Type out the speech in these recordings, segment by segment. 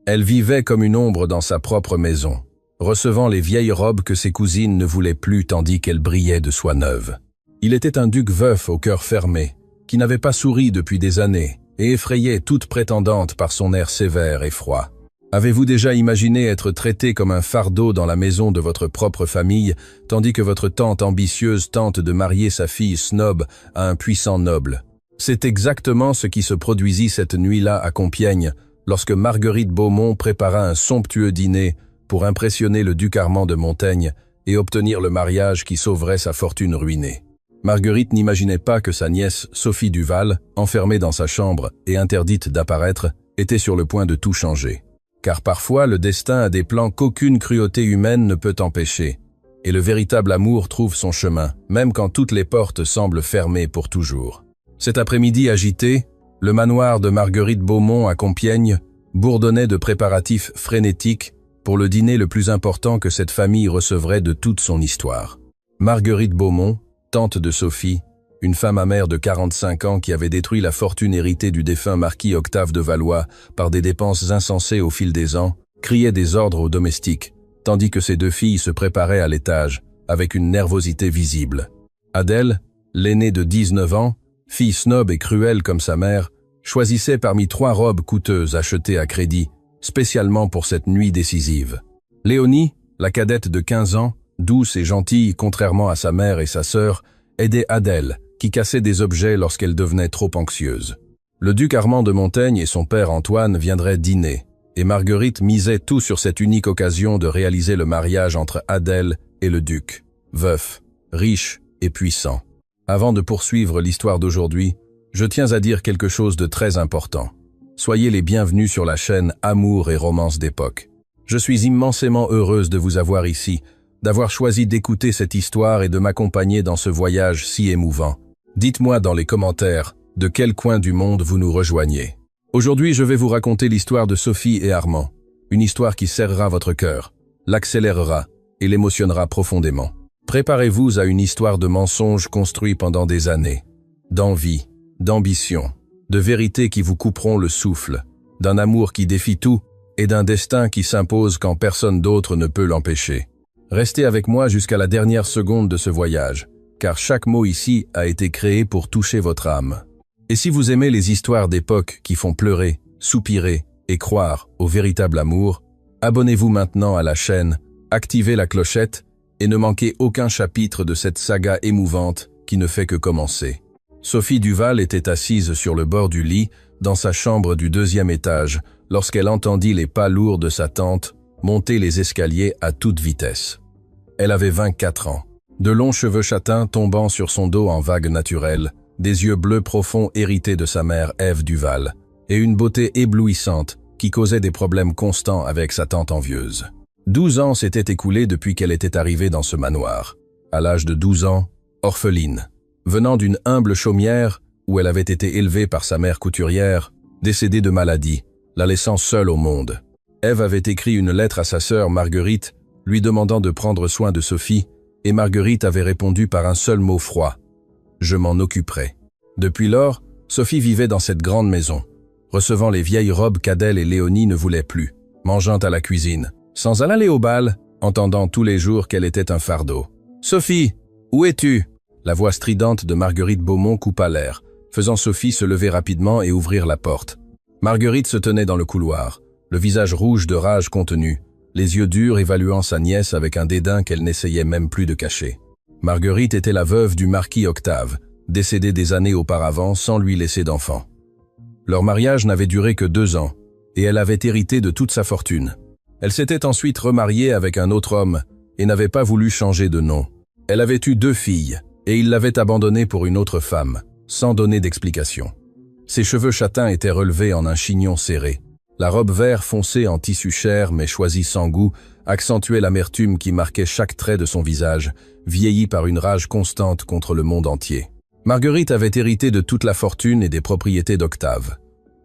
Elle vivait comme une ombre dans sa propre maison, recevant les vieilles robes que ses cousines ne voulaient plus tandis qu'elle brillait de soie neuve. Il était un duc veuf au cœur fermé, qui n'avait pas souri depuis des années et effrayait toute prétendante par son air sévère et froid. Avez-vous déjà imaginé être traité comme un fardeau dans la maison de votre propre famille, tandis que votre tante ambitieuse tente de marier sa fille snob à un puissant noble? C'est exactement ce qui se produisit cette nuit-là à Compiègne, lorsque Marguerite Beaumont prépara un somptueux dîner pour impressionner le duc Armand de Montaigne et obtenir le mariage qui sauverait sa fortune ruinée. Marguerite n'imaginait pas que sa nièce Sophie Duval, enfermée dans sa chambre et interdite d'apparaître, était sur le point de tout changer. Car parfois le destin a des plans qu'aucune cruauté humaine ne peut empêcher, et le véritable amour trouve son chemin, même quand toutes les portes semblent fermées pour toujours. Cet après-midi agité, le manoir de Marguerite Beaumont à Compiègne bourdonnait de préparatifs frénétiques pour le dîner le plus important que cette famille recevrait de toute son histoire. Marguerite Beaumont, tante de Sophie, une femme amère de 45 ans qui avait détruit la fortune héritée du défunt marquis Octave de Valois par des dépenses insensées au fil des ans, criait des ordres aux domestiques, tandis que ses deux filles se préparaient à l'étage, avec une nervosité visible. Adèle, l'aînée de 19 ans, fille snob et cruelle comme sa mère, choisissait parmi 3 robes coûteuses achetées à crédit, spécialement pour cette nuit décisive. Léonie, la cadette de 15 ans, douce et gentille contrairement à sa mère et sa sœur, aidait Adèle, qui cassait des objets lorsqu'elle devenait trop anxieuse. Le duc Armand de Montaigne et son père Antoine viendraient dîner, et Marguerite misait tout sur cette unique occasion de réaliser le mariage entre Adèle et le duc, veuf, riche et puissant. Avant de poursuivre l'histoire d'aujourd'hui, je tiens à dire quelque chose de très important. Soyez les bienvenus sur la chaîne Amour et Romances d'époque. Je suis immensément heureuse de vous avoir ici, d'avoir choisi d'écouter cette histoire et de m'accompagner dans ce voyage si émouvant. Dites-moi dans les commentaires de quel coin du monde vous nous rejoignez. Aujourd'hui, je vais vous raconter l'histoire de Sophie et Armand, une histoire qui serrera votre cœur, l'accélérera et l'émotionnera profondément. Préparez-vous à une histoire de mensonges construits pendant des années, d'envie, d'ambition, de vérités qui vous couperont le souffle, d'un amour qui défie tout et d'un destin qui s'impose quand personne d'autre ne peut l'empêcher. Restez avec moi jusqu'à la dernière seconde de ce voyage, car chaque mot ici a été créé pour toucher votre âme. Et si vous aimez les histoires d'époque qui font pleurer, soupirer et croire au véritable amour, abonnez-vous maintenant à la chaîne, activez la clochette et ne manquez aucun chapitre de cette saga émouvante qui ne fait que commencer. Sophie Duval était assise sur le bord du lit, dans sa chambre du 2e étage, lorsqu'elle entendit les pas lourds de sa tante monter les escaliers à toute vitesse. Elle avait 24 ans, de longs cheveux châtains tombant sur son dos en vagues naturelles, des yeux bleus profonds hérités de sa mère Ève Duval, et une beauté éblouissante qui causait des problèmes constants avec sa tante envieuse. 12 ans s'étaient écoulés depuis qu'elle était arrivée dans ce manoir. À l'âge de 12 ans, orpheline, venant d'une humble chaumière où elle avait été élevée par sa mère couturière, décédée de maladie, la laissant seule au monde. Ève avait écrit une lettre à sa sœur Marguerite, lui demandant de prendre soin de Sophie, et Marguerite avait répondu par un seul mot froid. « Je m'en occuperai ». Depuis lors, Sophie vivait dans cette grande maison, recevant les vieilles robes qu'Adèle et Léonie ne voulaient plus, mangeant à la cuisine, sans aller au bal, entendant tous les jours qu'elle était un fardeau. « Sophie, où es-tu » La voix stridente de Marguerite Beaumont coupa l'air, faisant Sophie se lever rapidement et ouvrir la porte. Marguerite se tenait dans le couloir, le visage rouge de rage contenue, les yeux durs évaluant sa nièce avec un dédain qu'elle n'essayait même plus de cacher. Marguerite était la veuve du marquis Octave, décédé des années auparavant sans lui laisser d'enfant. Leur mariage n'avait duré que 2 ans, et elle avait hérité de toute sa fortune. Elle s'était ensuite remariée avec un autre homme, et n'avait pas voulu changer de nom. Elle avait eu 2 filles, et il l'avait abandonnée pour une autre femme, sans donner d'explication. Ses cheveux châtains étaient relevés en un chignon serré. La robe vert foncé en tissu cher mais choisi sans goût accentuait l'amertume qui marquait chaque trait de son visage, vieilli par une rage constante contre le monde entier. Marguerite avait hérité de toute la fortune et des propriétés d'Octave,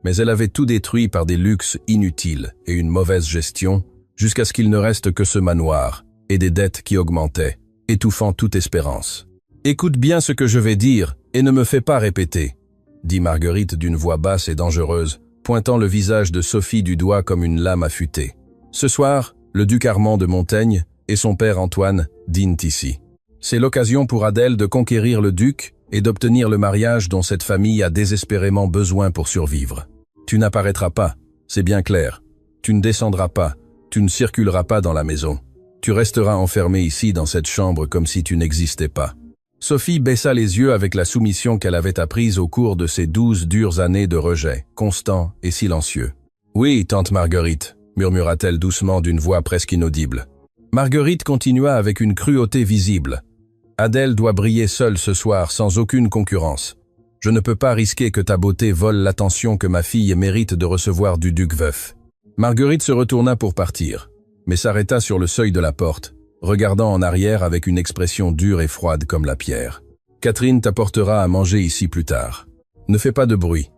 mais elle avait tout détruit par des luxes inutiles et une mauvaise gestion, jusqu'à ce qu'il ne reste que ce manoir et des dettes qui augmentaient, étouffant toute espérance. « Écoute bien ce que je vais dire et ne me fais pas répéter », dit Marguerite d'une voix basse et dangereuse, pointant le visage de Sophie du doigt comme une lame affûtée. Ce soir, le duc Armand de Montaigne et son père Antoine dînent ici. C'est l'occasion pour Adèle de conquérir le duc et d'obtenir le mariage dont cette famille a désespérément besoin pour survivre. Tu n'apparaîtras pas, c'est bien clair. Tu ne descendras pas, tu ne circuleras pas dans la maison. Tu resteras enfermé ici dans cette chambre comme si tu n'existais pas. Sophie baissa les yeux avec la soumission qu'elle avait apprise au cours de ces 12 dures années de rejet, constant et silencieux. « Oui, tante Marguerite », murmura-t-elle doucement d'une voix presque inaudible. Marguerite continua avec une cruauté visible. « Adèle doit briller seule ce soir, sans aucune concurrence. Je ne peux pas risquer que ta beauté vole l'attention que ma fille mérite de recevoir du duc veuf. » Marguerite se retourna pour partir, mais s'arrêta sur le seuil de la porte, regardant en arrière avec une expression dure et froide comme la pierre. « Catherine t'apportera à manger ici plus tard. Ne fais pas de bruit.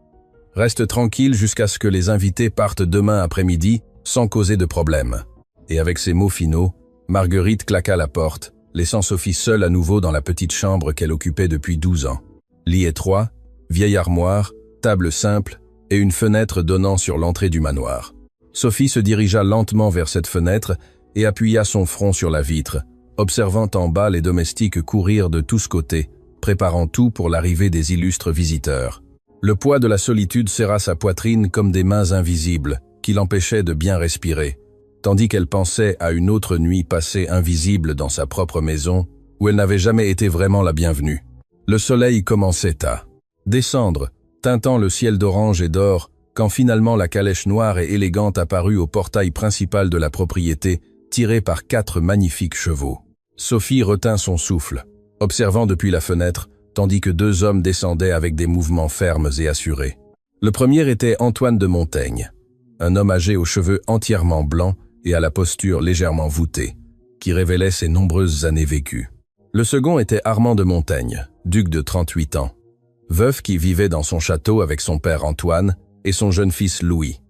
Reste tranquille jusqu'à ce que les invités partent demain après-midi sans causer de problème. » Et avec ces mots finaux, Marguerite claqua la porte, laissant Sophie seule à nouveau dans la petite chambre qu'elle occupait depuis 12 ans. Lit étroit, vieille armoire, table simple et une fenêtre donnant sur l'entrée du manoir. Sophie se dirigea lentement vers cette fenêtre et appuya son front sur la vitre, observant en bas les domestiques courir de tous côtés, préparant tout pour l'arrivée des illustres visiteurs. Le poids de la solitude serra sa poitrine comme des mains invisibles, qui l'empêchaient de bien respirer, tandis qu'elle pensait à une autre nuit passée invisible dans sa propre maison, où elle n'avait jamais été vraiment la bienvenue. Le soleil commençait à descendre, teintant le ciel d'orange et d'or, quand finalement la calèche noire et élégante apparut au portail principal de la propriété, tirée par 4 magnifiques chevaux. Sophie retint son souffle, observant depuis la fenêtre, tandis que 2 hommes descendaient avec des mouvements fermes et assurés. Le premier était Antoine de Montaigne, un homme âgé aux cheveux entièrement blancs et à la posture légèrement voûtée, qui révélait ses nombreuses années vécues. Le second était Armand de Montaigne, duc de 38 ans, veuf qui vivait dans son château avec son père Antoine et son jeune fils Louis,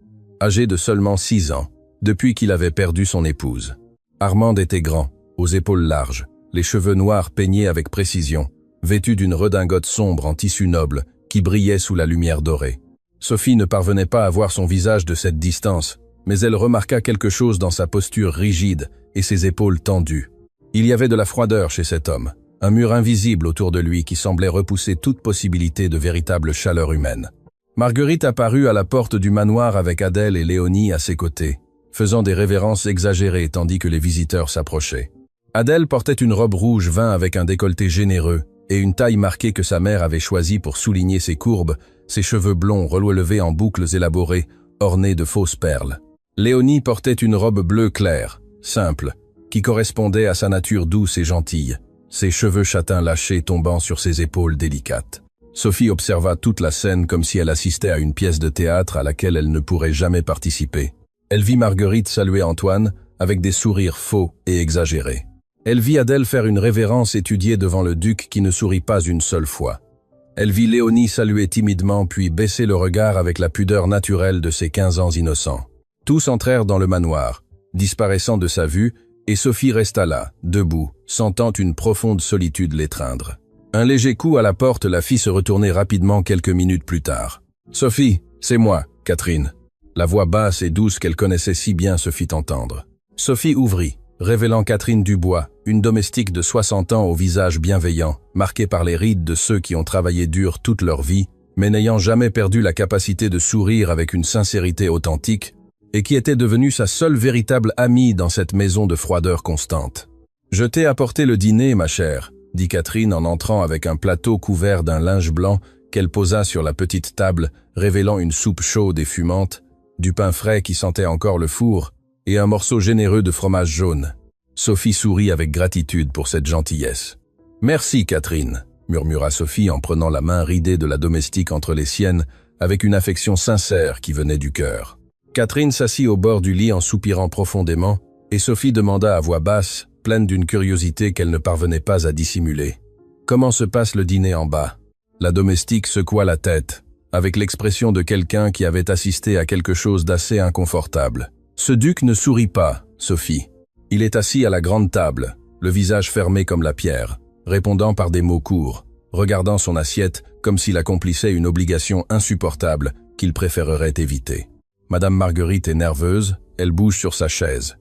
âgé de seulement 6 ans, depuis qu'il avait perdu son épouse. Armand était grand, aux épaules larges, les cheveux noirs peignés avec précision, vêtu d'une redingote sombre en tissu noble qui brillait sous la lumière dorée. Sophie ne parvenait pas à voir son visage de cette distance, mais elle remarqua quelque chose dans sa posture rigide et ses épaules tendues. Il y avait de la froideur chez cet homme, un mur invisible autour de lui qui semblait repousser toute possibilité de véritable chaleur humaine. Marguerite apparut à la porte du manoir avec Adèle et Léonie à ses côtés, faisant des révérences exagérées tandis que les visiteurs s'approchaient. Adèle portait une robe rouge vin avec un décolleté généreux et une taille marquée que sa mère avait choisie pour souligner ses courbes, ses cheveux blonds relevés en boucles élaborées, ornés de fausses perles. Léonie portait une robe bleu clair, simple, qui correspondait à sa nature douce et gentille, ses cheveux châtains lâchés tombant sur ses épaules délicates. Sophie observa toute la scène comme si elle assistait à une pièce de théâtre à laquelle elle ne pourrait jamais participer. Elle vit Marguerite saluer Antoine avec des sourires faux et exagérés. Elle vit Adèle faire une révérence étudiée devant le duc qui ne sourit pas une seule fois. Elle vit Léonie saluer timidement puis baisser le regard avec la pudeur naturelle de ses 15 ans innocents. Tous entrèrent dans le manoir, disparaissant de sa vue, et Sophie resta là, debout, sentant une profonde solitude l'étreindre. Un léger coup à la porte la fit se retourner rapidement quelques minutes plus tard. « Sophie, c'est moi, Catherine. » La voix basse et douce qu'elle connaissait si bien se fit entendre. Sophie ouvrit, révélant Catherine Dubois, une domestique de 60 ans au visage bienveillant, marqué par les rides de ceux qui ont travaillé dur toute leur vie, mais n'ayant jamais perdu la capacité de sourire avec une sincérité authentique, et qui était devenue sa seule véritable amie dans cette maison de froideur constante. « Je t'ai apporté le dîner, ma chère, » dit Catherine en entrant avec un plateau couvert d'un linge blanc qu'elle posa sur la petite table, révélant une soupe chaude et fumante, du pain frais qui sentait encore le four, et un morceau généreux de fromage jaune. Sophie sourit avec gratitude pour cette gentillesse. « Merci, Catherine », murmura Sophie en prenant la main ridée de la domestique entre les siennes, avec une affection sincère qui venait du cœur. Catherine s'assit au bord du lit en soupirant profondément, et Sophie demanda à voix basse, pleine d'une curiosité qu'elle ne parvenait pas à dissimuler. « Comment se passe le dîner en bas ?» La domestique secoua la tête, avec l'expression de quelqu'un qui avait assisté à quelque chose d'assez inconfortable. « Ce duc ne sourit pas, Sophie. Il est assis à la grande table, le visage fermé comme la pierre, répondant par des mots courts, regardant son assiette comme s'il accomplissait une obligation insupportable qu'il préférerait éviter. Madame Marguerite est nerveuse, elle bouge sur sa chaise.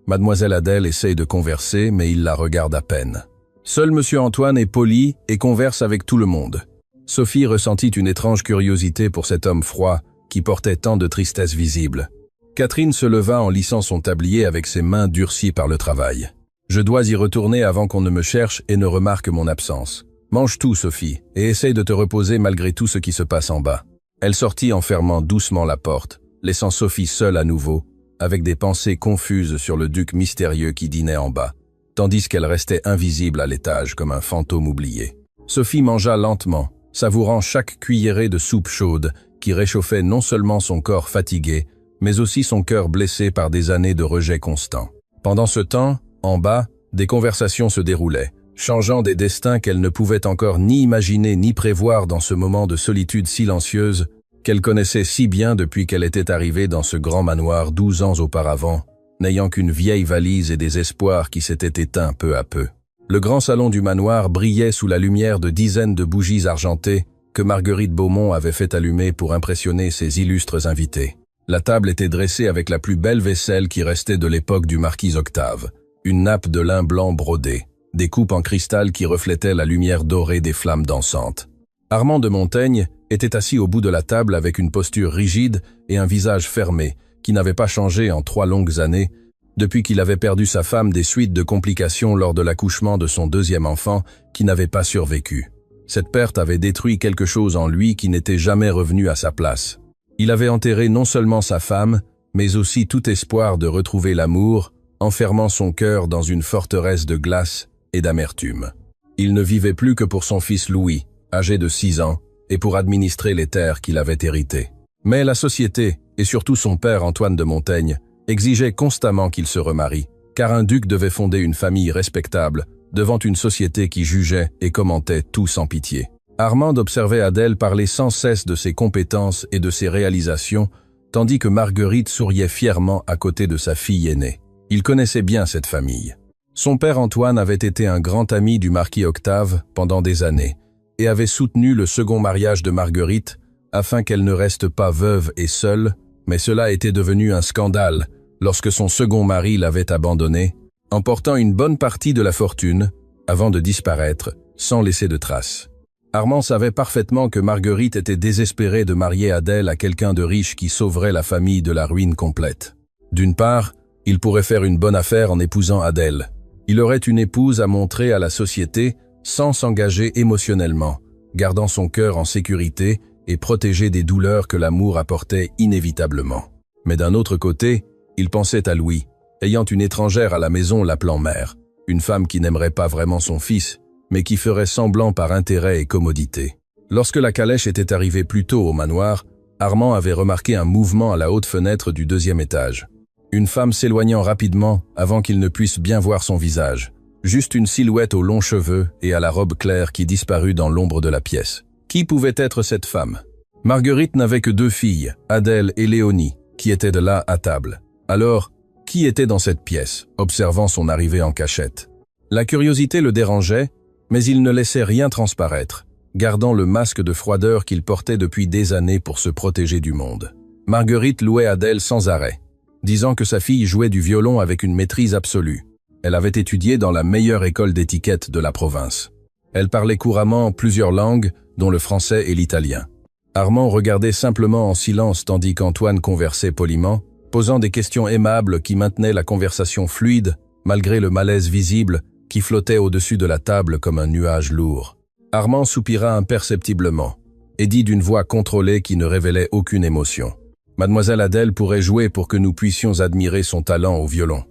Mademoiselle Adèle essaye de converser, mais il la regarde à peine. Seul Monsieur Antoine est poli et converse avec tout le monde. Sophie ressentit une étrange curiosité pour cet homme froid qui portait tant de tristesse visible. Catherine se leva en lissant son tablier avec ses mains durcies par le travail. « Je dois y retourner avant qu'on ne me cherche et ne remarque mon absence. Mange tout, Sophie, et essaye de te reposer malgré tout ce qui se passe en bas. » Elle sortit en fermant doucement la porte, laissant Sophie seule à nouveau, avec des pensées confuses sur le duc mystérieux qui dînait en bas, tandis qu'elle restait invisible à l'étage comme un fantôme oublié. Sophie mangea lentement, savourant chaque cuillerée de soupe chaude qui réchauffait non seulement son corps fatigué, mais aussi son cœur blessé par des années de rejet constant. Pendant ce temps, en bas, des conversations se déroulaient, changeant des destins qu'elle ne pouvait encore ni imaginer ni prévoir dans ce moment de solitude silencieuse qu'elle connaissait si bien depuis qu'elle était arrivée dans ce grand manoir 12 ans auparavant, n'ayant qu'une vieille valise et des espoirs qui s'étaient éteints peu à peu. Le grand salon du manoir brillait sous la lumière de dizaines de bougies argentées que Marguerite Beaumont avait fait allumer pour impressionner ses illustres invités. La table était dressée avec la plus belle vaisselle qui restait de l'époque du marquis Octave, une nappe de lin blanc brodé, des coupes en cristal qui reflétaient la lumière dorée des flammes dansantes. Armand de Montaigne était assis au bout de la table avec une posture rigide et un visage fermé, qui n'avait pas changé en 3 longues années, depuis qu'il avait perdu sa femme des suites de complications lors de l'accouchement de son 2e enfant qui n'avait pas survécu. Cette perte avait détruit quelque chose en lui qui n'était jamais revenu à sa place. Il avait enterré non seulement sa femme, mais aussi tout espoir de retrouver l'amour, enfermant son cœur dans une forteresse de glace et d'amertume. Il ne vivait plus que pour son fils Louis, âgé de 6 ans, et pour administrer les terres qu'il avait héritées. Mais la société, et surtout son père Antoine de Montaigne, exigeaient constamment qu'il se remarie, car un duc devait fonder une famille respectable devant une société qui jugeait et commentait tout sans pitié. Armand observait Adèle parler sans cesse de ses compétences et de ses réalisations, tandis que Marguerite souriait fièrement à côté de sa fille aînée. Il connaissait bien cette famille. Son père Antoine avait été un grand ami du marquis Octave pendant des années, et avait soutenu le second mariage de Marguerite afin qu'elle ne reste pas veuve et seule, mais cela était devenu un scandale lorsque son second mari l'avait abandonnée, emportant une bonne partie de la fortune avant de disparaître sans laisser de traces. Armand savait parfaitement que Marguerite était désespérée de marier Adèle à quelqu'un de riche qui sauverait la famille de la ruine complète. D'une part, il pourrait faire une bonne affaire en épousant Adèle. Il aurait une épouse à montrer à la société sans s'engager émotionnellement, gardant son cœur en sécurité et protégé des douleurs que l'amour apportait inévitablement. Mais d'un autre côté, il pensait à Louis, ayant une étrangère à la maison l'appelant mère, une femme qui n'aimerait pas vraiment son fils, mais qui ferait semblant par intérêt et commodité. Lorsque la calèche était arrivée plus tôt au manoir, Armand avait remarqué un mouvement à la haute fenêtre du 2e étage. Une femme s'éloignant rapidement avant qu'il ne puisse bien voir son visage. Juste une silhouette aux longs cheveux et à la robe claire qui disparut dans l'ombre de la pièce. Qui pouvait être cette femme? Marguerite n'avait que 2 filles, Adèle et Léonie, qui étaient de là à table. Alors, qui était dans cette pièce, observant son arrivée en cachette? La curiosité le dérangeait, mais il ne laissait rien transparaître, gardant le masque de froideur qu'il portait depuis des années pour se protéger du monde. Marguerite louait Adèle sans arrêt, disant que sa fille jouait du violon avec une maîtrise absolue. Elle avait étudié dans la meilleure école d'étiquette de la province. Elle parlait couramment plusieurs langues, dont le français et l'italien. Armand regardait simplement en silence tandis qu'Antoine conversait poliment, posant des questions aimables qui maintenaient la conversation fluide, malgré le malaise visible qui flottait au-dessus de la table comme un nuage lourd. Armand soupira imperceptiblement et dit d'une voix contrôlée qui ne révélait aucune émotion. « Mademoiselle Adèle pourrait jouer pour que nous puissions admirer son talent au violon. »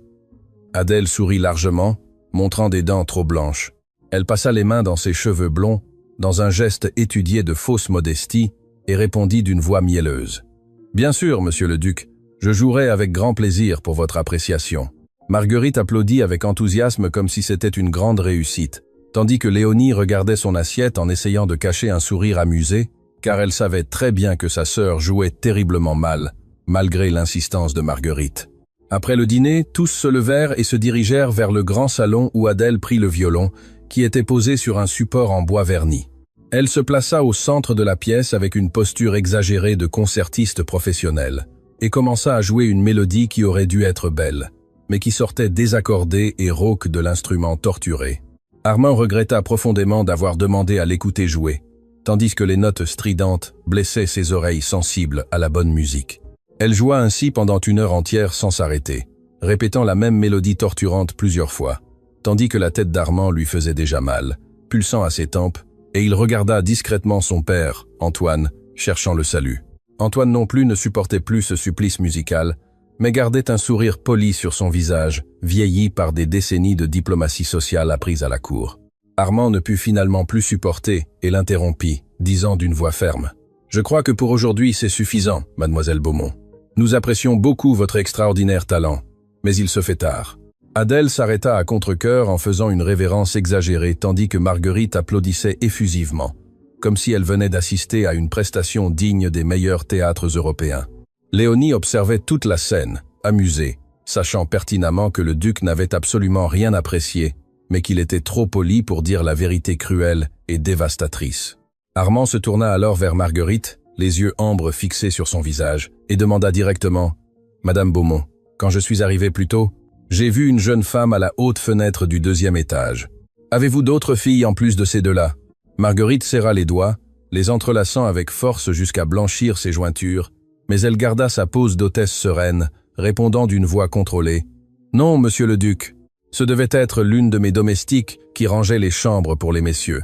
Adèle sourit largement, montrant des dents trop blanches. Elle passa les mains dans ses cheveux blonds, dans un geste étudié de fausse modestie, et répondit d'une voix mielleuse. « Bien sûr, monsieur le duc, je jouerai avec grand plaisir pour votre appréciation. » Marguerite applaudit avec enthousiasme comme si c'était une grande réussite, tandis que Léonie regardait son assiette en essayant de cacher un sourire amusé, car elle savait très bien que sa sœur jouait terriblement mal, malgré l'insistance de Marguerite. Après le dîner, tous se levèrent et se dirigèrent vers le grand salon où Adèle prit le violon, qui était posé sur un support en bois verni. Elle se plaça au centre de la pièce avec une posture exagérée de concertiste professionnel et commença à jouer une mélodie qui aurait dû être belle, mais qui sortait désaccordée et rauque de l'instrument torturé. Armand regretta profondément d'avoir demandé à l'écouter jouer, tandis que les notes stridentes blessaient ses oreilles sensibles à la bonne musique. Elle joua ainsi pendant 1 heure entière sans s'arrêter, répétant la même mélodie torturante plusieurs fois, tandis que la tête d'Armand lui faisait déjà mal, pulsant à ses tempes, et il regarda discrètement son père, Antoine, cherchant le salut. Antoine non plus ne supportait plus ce supplice musical, mais gardait un sourire poli sur son visage, vieilli par des décennies de diplomatie sociale apprise à la cour. Armand ne put finalement plus supporter et l'interrompit, disant d'une voix ferme « Je crois que pour aujourd'hui c'est suffisant, mademoiselle Beaumont. Nous apprécions beaucoup votre extraordinaire talent, mais il se fait tard. » Adèle s'arrêta à contre-cœur en faisant une révérence exagérée tandis que Marguerite applaudissait effusivement, comme si elle venait d'assister à une prestation digne des meilleurs théâtres européens. Léonie observait toute la scène, amusée, sachant pertinemment que le duc n'avait absolument rien apprécié, mais qu'il était trop poli pour dire la vérité cruelle et dévastatrice. Armand se tourna alors vers Marguerite, les yeux ambres fixés sur son visage, et demanda directement « Madame Beaumont, quand je suis arrivé plus tôt, j'ai vu une jeune femme à la haute fenêtre du 2e étage. Avez-vous d'autres filles en plus de ces deux-là » Marguerite serra les doigts, les entrelaçant avec force jusqu'à blanchir ses jointures, mais elle garda sa pose d'hôtesse sereine, répondant d'une voix contrôlée « Non, monsieur le duc, ce devait être l'une de mes domestiques qui rangeait les chambres pour les messieurs.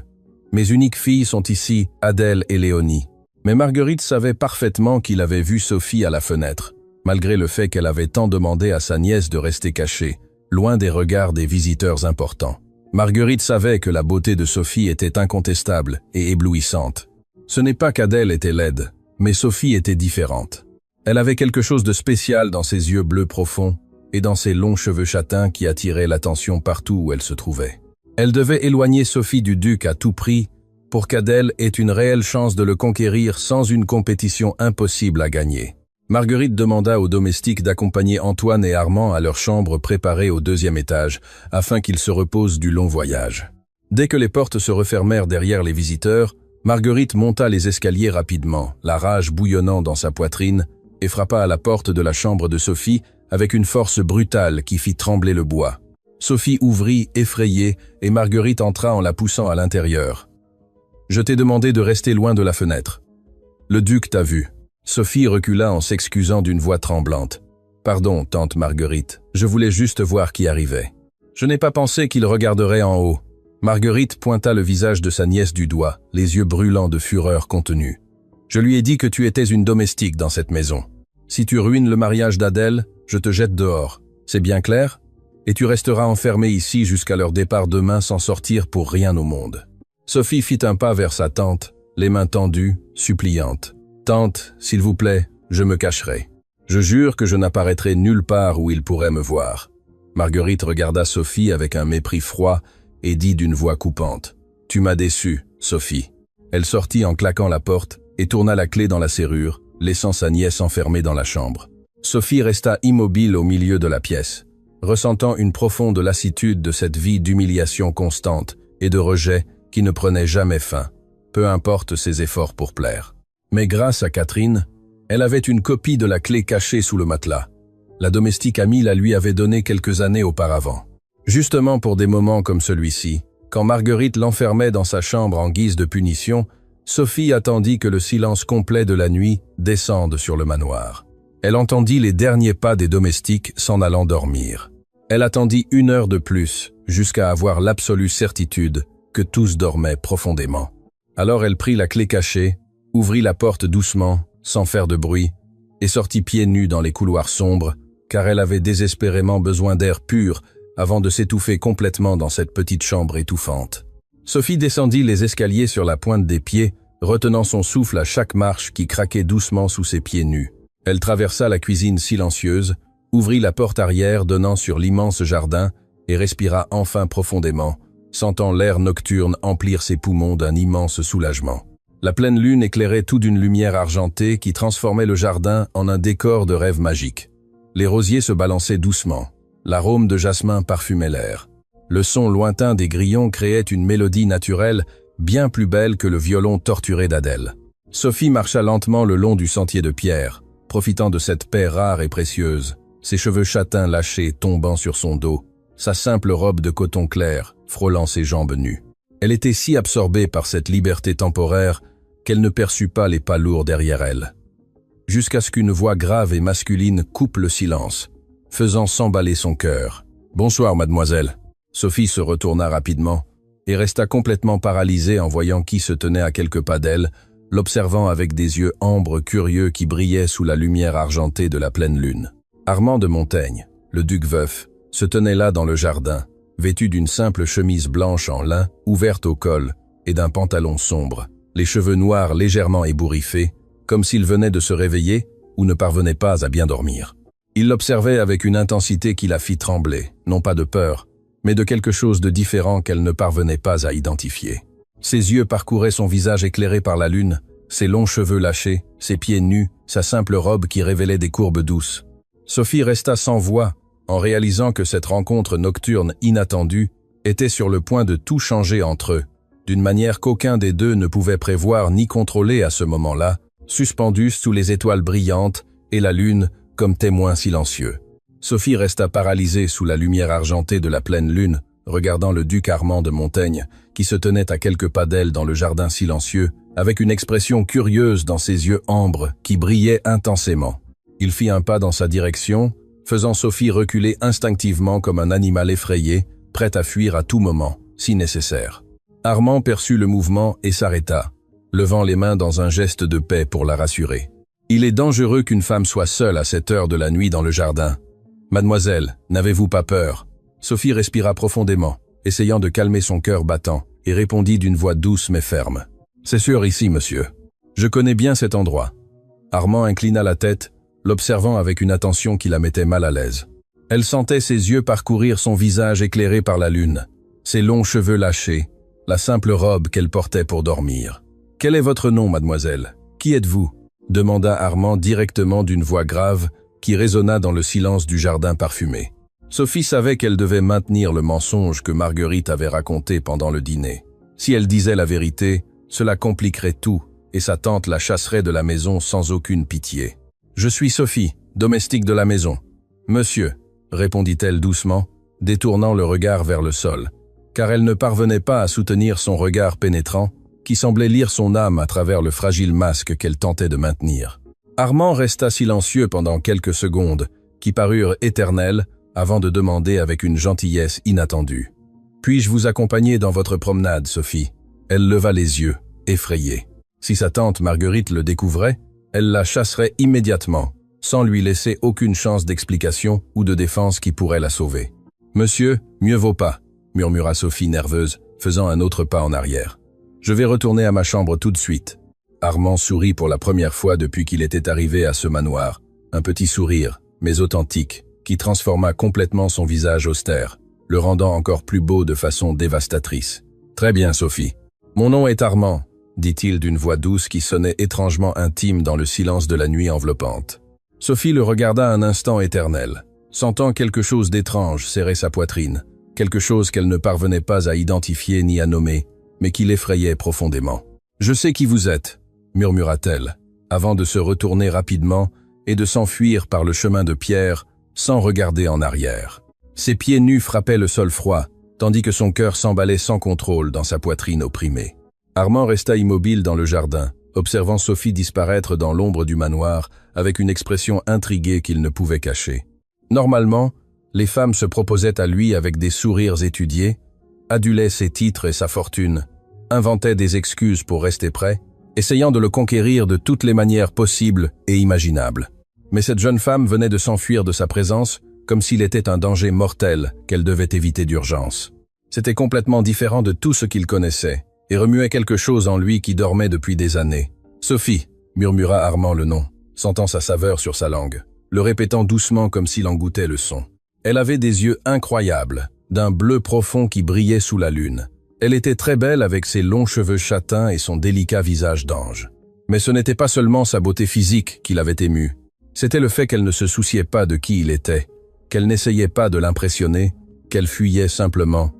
Mes uniques filles sont ici, Adèle et Léonie. » Mais Marguerite savait parfaitement qu'il avait vu Sophie à la fenêtre, malgré le fait qu'elle avait tant demandé à sa nièce de rester cachée, loin des regards des visiteurs importants. Marguerite savait que la beauté de Sophie était incontestable et éblouissante. Ce n'est pas qu'Adèle était laide, mais Sophie était différente. Elle avait quelque chose de spécial dans ses yeux bleus profonds et dans ses longs cheveux châtains qui attiraient l'attention partout où elle se trouvait. Elle devait éloigner Sophie du duc à tout prix pour qu'Adèle ait une réelle chance de le conquérir sans une compétition impossible à gagner. Marguerite demanda aux domestiques d'accompagner Antoine et Armand à leur chambre préparée au 2e étage, afin qu'ils se reposent du long voyage. Dès que les portes se refermèrent derrière les visiteurs, Marguerite monta les escaliers rapidement, la rage bouillonnant dans sa poitrine, et frappa à la porte de la chambre de Sophie avec une force brutale qui fit trembler le bois. Sophie ouvrit, effrayée, et Marguerite entra en la poussant à l'intérieur. « Je t'ai demandé de rester loin de la fenêtre. Le duc t'a vu. » Sophie recula en s'excusant d'une voix tremblante. « Pardon, tante Marguerite, je voulais juste voir qui arrivait. Je n'ai pas pensé qu'il regarderait en haut. » Marguerite pointa le visage de sa nièce du doigt, les yeux brûlants de fureur contenue. « Je lui ai dit que tu étais une domestique dans cette maison. Si tu ruines le mariage d'Adèle, je te jette dehors. C'est bien clair? Et tu resteras enfermée ici jusqu'à leur départ demain sans sortir pour rien au monde. » Sophie fit un pas vers sa tante, les mains tendues, suppliante. « Tante, s'il vous plaît, je me cacherai. Je jure que je n'apparaîtrai nulle part où il pourrait me voir. » Marguerite regarda Sophie avec un mépris froid et dit d'une voix coupante. « Tu m'as déçue, Sophie. » Elle sortit en claquant la porte et tourna la clé dans la serrure, laissant sa nièce enfermée dans la chambre. Sophie resta immobile au milieu de la pièce, ressentant une profonde lassitude de cette vie d'humiliation constante et de rejet qui ne prenait jamais fin, peu importe ses efforts pour plaire. Mais grâce à Catherine, elle avait une copie de la clé cachée sous le matelas. La domestique amie la lui avait donnée quelques années auparavant. Justement pour des moments comme celui-ci, quand Marguerite l'enfermait dans sa chambre en guise de punition, Sophie attendit que le silence complet de la nuit descende sur le manoir. Elle entendit les derniers pas des domestiques s'en allant dormir. Elle attendit 1 heure de plus, jusqu'à avoir l'absolue certitude que tous dormaient profondément. Alors elle prit la clé cachée, ouvrit la porte doucement, sans faire de bruit, et sortit pieds nus dans les couloirs sombres, car elle avait désespérément besoin d'air pur avant de s'étouffer complètement dans cette petite chambre étouffante. Sophie descendit les escaliers sur la pointe des pieds, retenant son souffle à chaque marche qui craquait doucement sous ses pieds nus. Elle traversa la cuisine silencieuse, ouvrit la porte arrière donnant sur l'immense jardin et respira enfin profondément, sentant l'air nocturne emplir ses poumons d'un immense soulagement. La pleine lune éclairait tout d'une lumière argentée qui transformait le jardin en un décor de rêve magique. Les rosiers se balançaient doucement. L'arôme de jasmin parfumait l'air. Le son lointain des grillons créait une mélodie naturelle bien plus belle que le violon torturé d'Adèle. Sophie marcha lentement le long du sentier de pierre, profitant de cette paix rare et précieuse, ses cheveux châtains lâchés tombant sur son dos, sa simple robe de coton clair frôlant ses jambes nues. Elle était si absorbée par cette liberté temporaire qu'elle ne perçut pas les pas lourds derrière elle. Jusqu'à ce qu'une voix grave et masculine coupe le silence, faisant s'emballer son cœur. « Bonsoir, mademoiselle ». Sophie se retourna rapidement et resta complètement paralysée en voyant qui se tenait à quelques pas d'elle, l'observant avec des yeux ambres curieux qui brillaient sous la lumière argentée de la pleine lune. Armand de Montaigne, le duc veuf, se tenait là dans le jardin, vêtu d'une simple chemise blanche en lin, ouverte au col, et d'un pantalon sombre, les cheveux noirs légèrement ébouriffés, comme s'il venait de se réveiller ou ne parvenait pas à bien dormir. Il l'observait avec une intensité qui la fit trembler, non pas de peur, mais de quelque chose de différent qu'elle ne parvenait pas à identifier. Ses yeux parcouraient son visage éclairé par la lune, ses longs cheveux lâchés, ses pieds nus, sa simple robe qui révélait des courbes douces. Sophie resta sans voix, en réalisant que cette rencontre nocturne inattendue était sur le point de tout changer entre eux, d'une manière qu'aucun des deux ne pouvait prévoir ni contrôler à ce moment-là, suspendus sous les étoiles brillantes et la lune comme témoin silencieux. Sophie resta paralysée sous la lumière argentée de la pleine lune, regardant le duc Armand de Montaigne, qui se tenait à quelques pas d'elle dans le jardin silencieux, avec une expression curieuse dans ses yeux ambres qui brillaient intensément. Il fit un pas dans sa direction, faisant Sophie reculer instinctivement comme un animal effrayé, prêt à fuir à tout moment, si nécessaire. Armand perçut le mouvement et s'arrêta, levant les mains dans un geste de paix pour la rassurer. « Il est dangereux qu'une femme soit seule à cette heure de la nuit dans le jardin. Mademoiselle, n'avez-vous pas peur ?» Sophie respira profondément, essayant de calmer son cœur battant, et répondit d'une voix douce mais ferme. « C'est sûr ici, monsieur. Je connais bien cet endroit. » Armand inclina la tête, l'observant avec une attention qui la mettait mal à l'aise. Elle sentait ses yeux parcourir son visage éclairé par la lune, ses longs cheveux lâchés, la simple robe qu'elle portait pour dormir. « Quel est votre nom, mademoiselle? Qui êtes-vous » demanda Armand directement d'une voix grave qui résonna dans le silence du jardin parfumé. Sophie savait qu'elle devait maintenir le mensonge que Marguerite avait raconté pendant le dîner. Si elle disait la vérité, cela compliquerait tout, et sa tante la chasserait de la maison sans aucune pitié. « Je suis Sophie, domestique de la maison. »« Monsieur » répondit-elle doucement, détournant le regard vers le sol, car elle ne parvenait pas à soutenir son regard pénétrant, qui semblait lire son âme à travers le fragile masque qu'elle tentait de maintenir. Armand resta silencieux pendant quelques secondes, qui parurent éternelles, avant de demander avec une gentillesse inattendue. « Puis-je vous accompagner dans votre promenade, Sophie ?» Elle leva les yeux, effrayée. Si sa tante Marguerite le découvrait, elle la chasserait immédiatement, sans lui laisser aucune chance d'explication ou de défense qui pourrait la sauver. « Monsieur, mieux vaut pas », murmura Sophie nerveuse, faisant un autre pas en arrière. « Je vais retourner à ma chambre tout de suite. » Armand sourit pour la première fois depuis qu'il était arrivé à ce manoir. Un petit sourire, mais authentique, qui transforma complètement son visage austère, le rendant encore plus beau de façon dévastatrice. « Très bien, Sophie. Mon nom est Armand, » dit-il d'une voix douce qui sonnait étrangement intime dans le silence de la nuit enveloppante. Sophie le regarda un instant éternel, sentant quelque chose d'étrange serrer sa poitrine, quelque chose qu'elle ne parvenait pas à identifier ni à nommer, mais qui l'effrayait profondément. « Je sais qui vous êtes », murmura-t-elle, avant de se retourner rapidement et de s'enfuir par le chemin de pierre sans regarder en arrière. Ses pieds nus frappaient le sol froid, tandis que son cœur s'emballait sans contrôle dans sa poitrine opprimée. Armand resta immobile dans le jardin, observant Sophie disparaître dans l'ombre du manoir avec une expression intriguée qu'il ne pouvait cacher. Normalement, les femmes se proposaient à lui avec des sourires étudiés, adulaient ses titres et sa fortune, inventaient des excuses pour rester près, essayant de le conquérir de toutes les manières possibles et imaginables. Mais cette jeune femme venait de s'enfuir de sa présence comme s'il était un danger mortel qu'elle devait éviter d'urgence. C'était complètement différent de tout ce qu'il connaissait, et remuait quelque chose en lui qui dormait depuis des années. « Sophie » murmura Armand le nom, sentant sa saveur sur sa langue, le répétant doucement comme s'il en goûtait le son. Elle avait des yeux incroyables, d'un bleu profond qui brillait sous la lune. Elle était très belle avec ses longs cheveux châtains et son délicat visage d'ange. Mais ce n'était pas seulement sa beauté physique qui l'avait ému. C'était le fait qu'elle ne se souciait pas de qui il était, qu'elle n'essayait pas de l'impressionner, qu'elle fuyait simplement,